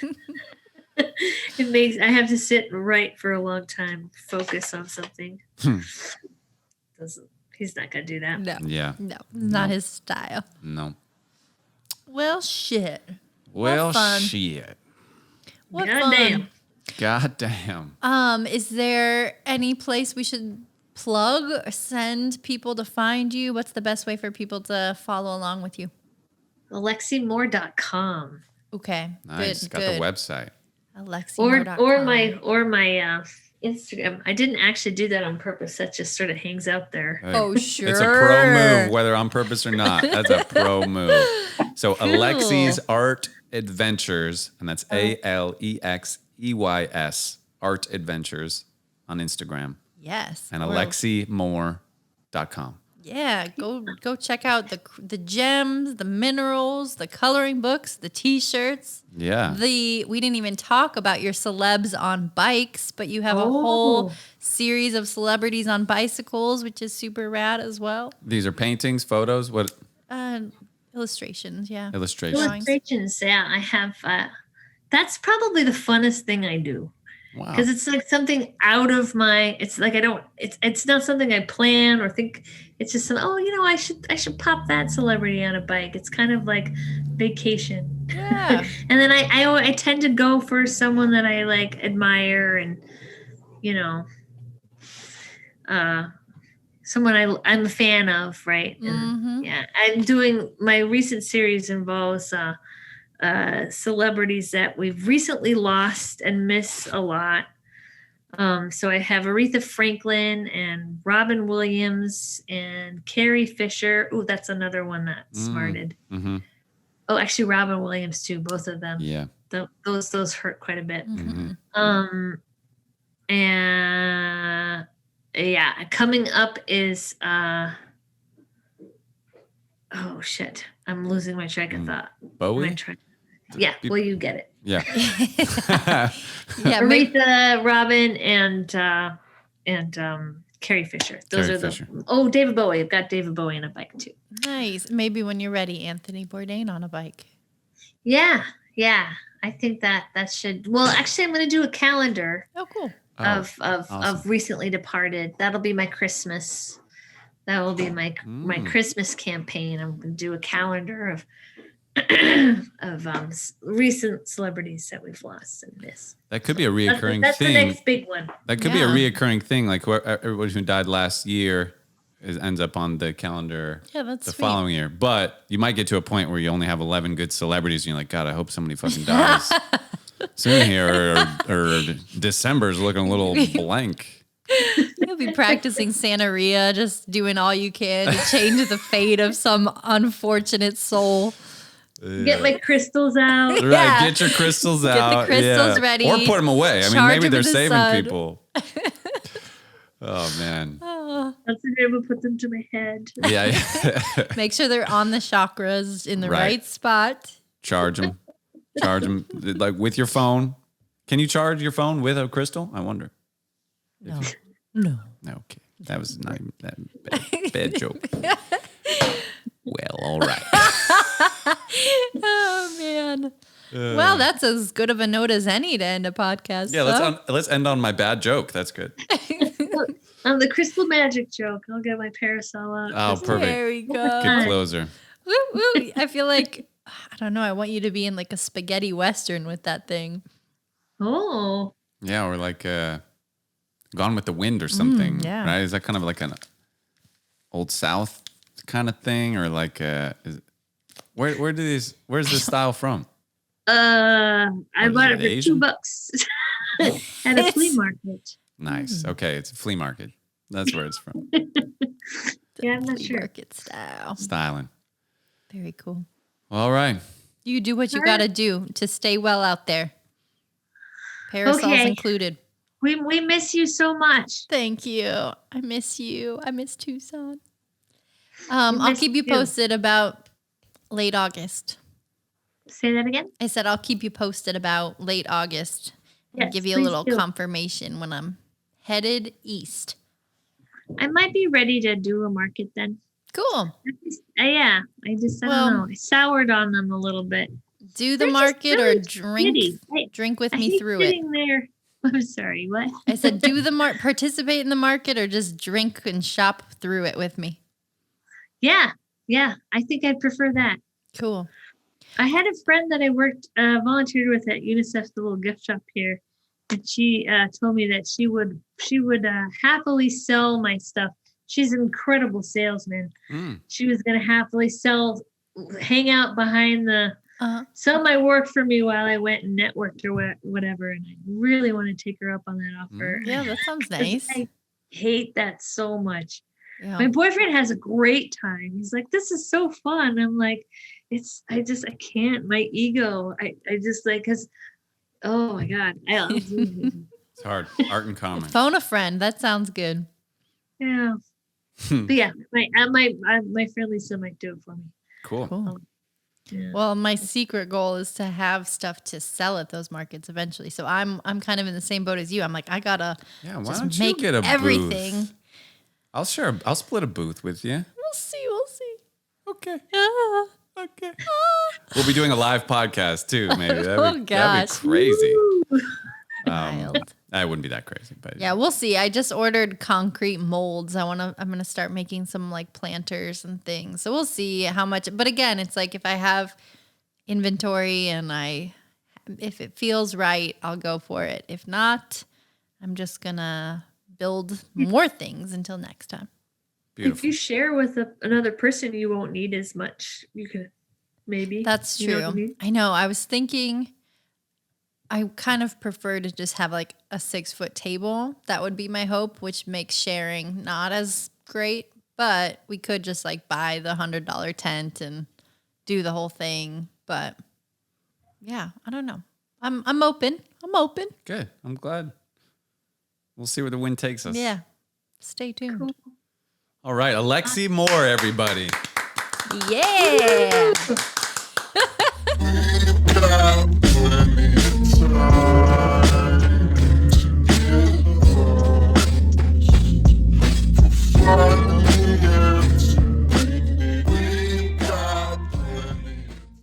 it. I have to sit and write for a long time, focus on something. He's not gonna do that. No. Yeah. No, not his style. No. Well, shit. Well, fun. shit. What Goddamn. God damn. fun. Is there any place we should plug or send people to find you? What's the best way for people to follow along with you? AlexeyMoore.com. Okay. Nice. Got good. the website. AlexeyMoore.com. Or my Instagram. I didn't actually do that on purpose. That just sort of hangs out there. Hey, Oh, sure. It's a pro move, whether on purpose or not. That's a pro move. So Alexey's Art Adventures, and that's ALEXEYS Art Adventures on Instagram. Yes. And AlexeyMoore.com. Yeah, go check out the gems, the minerals, the coloring books, the T-shirts. Yeah. We didn't even talk about your celebs on bikes, but you have a whole series of celebrities on bicycles, which is super rad as well. These are paintings, photos, what? Illustrations, yeah. Illustrations, yeah. I have. That's probably the funnest thing I do. Wow. Because it's like something out of my. It's like It's not something I plan or think. It's just I should pop that celebrity on a bike. It's kind of like vacation. Yeah. And then I tend to go for someone that I like admire and someone I'm a fan of, right? And, yeah, I'm doing my recent series involves celebrities that we've recently lost and miss a lot. So I have Aretha Franklin and Robin Williams and Carrie Fisher. Oh, that's another one that smarted. Mm-hmm. Oh, actually, Robin Williams too. Both of them. Yeah. Those hurt quite a bit. Mm-hmm. And yeah, coming up is oh shit, I'm losing my track of thought. Bowie. Yeah, well, you get it. Yeah. Yeah, Aretha, Robin, and Carrie Fisher. Those are David Bowie. I've got David Bowie on a bike too. Nice. Maybe when you're ready, Anthony Bourdain on a bike. Yeah. I think that should. Well, actually, I'm going to do a calendar. Oh, cool. Of recently departed. That'll be my Christmas. That will be my Christmas campaign. I'm going to do a calendar of recent celebrities that we've lost and missed. That could be a reoccurring that's thing. The next big one. That could be a reoccurring thing. Like everybody who died last year ends up on the calendar the following year. But you might get to a point where you only have 11 good celebrities and you're like, God, I hope somebody fucking dies soon here or December's looking a little blank. You'll be practicing Santeria, just doing all you can to change the fate of some unfortunate soul. Get my crystals out. Right, yeah. Get your crystals out. Get the crystals ready. Or put them away. I mean, maybe they're saving sun. people. Oh, man. That's a good one. Put them to my head. Yeah. Make sure they're on the chakras in the right spot. Charge them. Like with your phone. Can you charge your phone with a crystal? I wonder. No. Okay. That was not even that bad joke. Well, all right. Oh, man. Well, that's as good of a note as any to end a podcast. Yeah, let's end on my bad joke. That's good. On the crystal magic joke, I'll get my parasol out. Oh, perfect. There we go. Good closer. Woo, woo. I feel like, I don't know, I want you to be in like a spaghetti western with that thing. Oh. Yeah, or like Gone with the Wind or something. Yeah. Right? Is that kind of like Old South kind of thing, or like where's this style from? I bought it for Asian? $2 at a flea market. Nice. Okay, it's a flea market. That's where it's from. Yeah, I'm not Flea sure. market style. Styling. Very cool. All right. You do what you All got to right. do to stay well out there. Parasols Okay. included. We miss you so much. Thank you. I miss you. I miss Tucson. I'll miss keep you you. posted about late August. Say that again. I said I'll keep you posted about late August and Yes, give you a please little do. confirmation when I'm headed east. I might be ready to do a market then. Cool. Yeah. I Well, don't know. I soured on them a little bit. Do the They're just market really or drink shitty. drink with I me hate through it. sitting there. I'm sorry. What? I said do the participate in the market or just drink and shop through it with me. Yeah. I think I'd prefer that. Cool. I had a friend that I volunteered with at UNICEF, the little gift shop here, and she told me that she would happily sell my stuff. She's an incredible salesman. She was going to happily hang out behind sell my work for me while I went and networked or whatever. And I really want to take her up on that offer. Yeah, that sounds nice. I hate that so much. Yeah. My boyfriend has a great time. He's like, this is so fun. I'm like, I can't. My ego. I just like, cause, oh my God. It's hard. Art and comedy. Phone a friend. That sounds good. Yeah. But yeah, my friend Lisa might do it for me. Cool. Yeah. Well, my secret goal is to have stuff to sell at those markets eventually. So I'm kind of in the same boat as you. I'm like, I gotta Yeah, why just don't make you get a everything. booth? I'll split a booth with you. We'll see. Okay. Ah. Okay. We'll be doing a live podcast too, maybe. That'd be gosh. crazy. Wild. That wouldn't be that crazy, but Yeah, we'll see. I just ordered concrete molds. I'm gonna start making some like planters and things. So we'll see how much. But again, it's like if I have inventory and if it feels right, I'll go for it. If not, I'm just gonna build more things until next time. beautiful. If you share with another person, you won't need as much. You could maybe. That's You know true. what I mean? I know. I was thinking I kind of prefer to just have like a 6-foot table. That would be my hope, which makes sharing not as great, but we could just like buy the $100 tent and do the whole thing. But yeah, I don't know. I'm open. Good. I'm glad. We'll see where the wind takes us. Yeah. Stay tuned. Cool. All right. Alexey Moore, everybody. Yeah.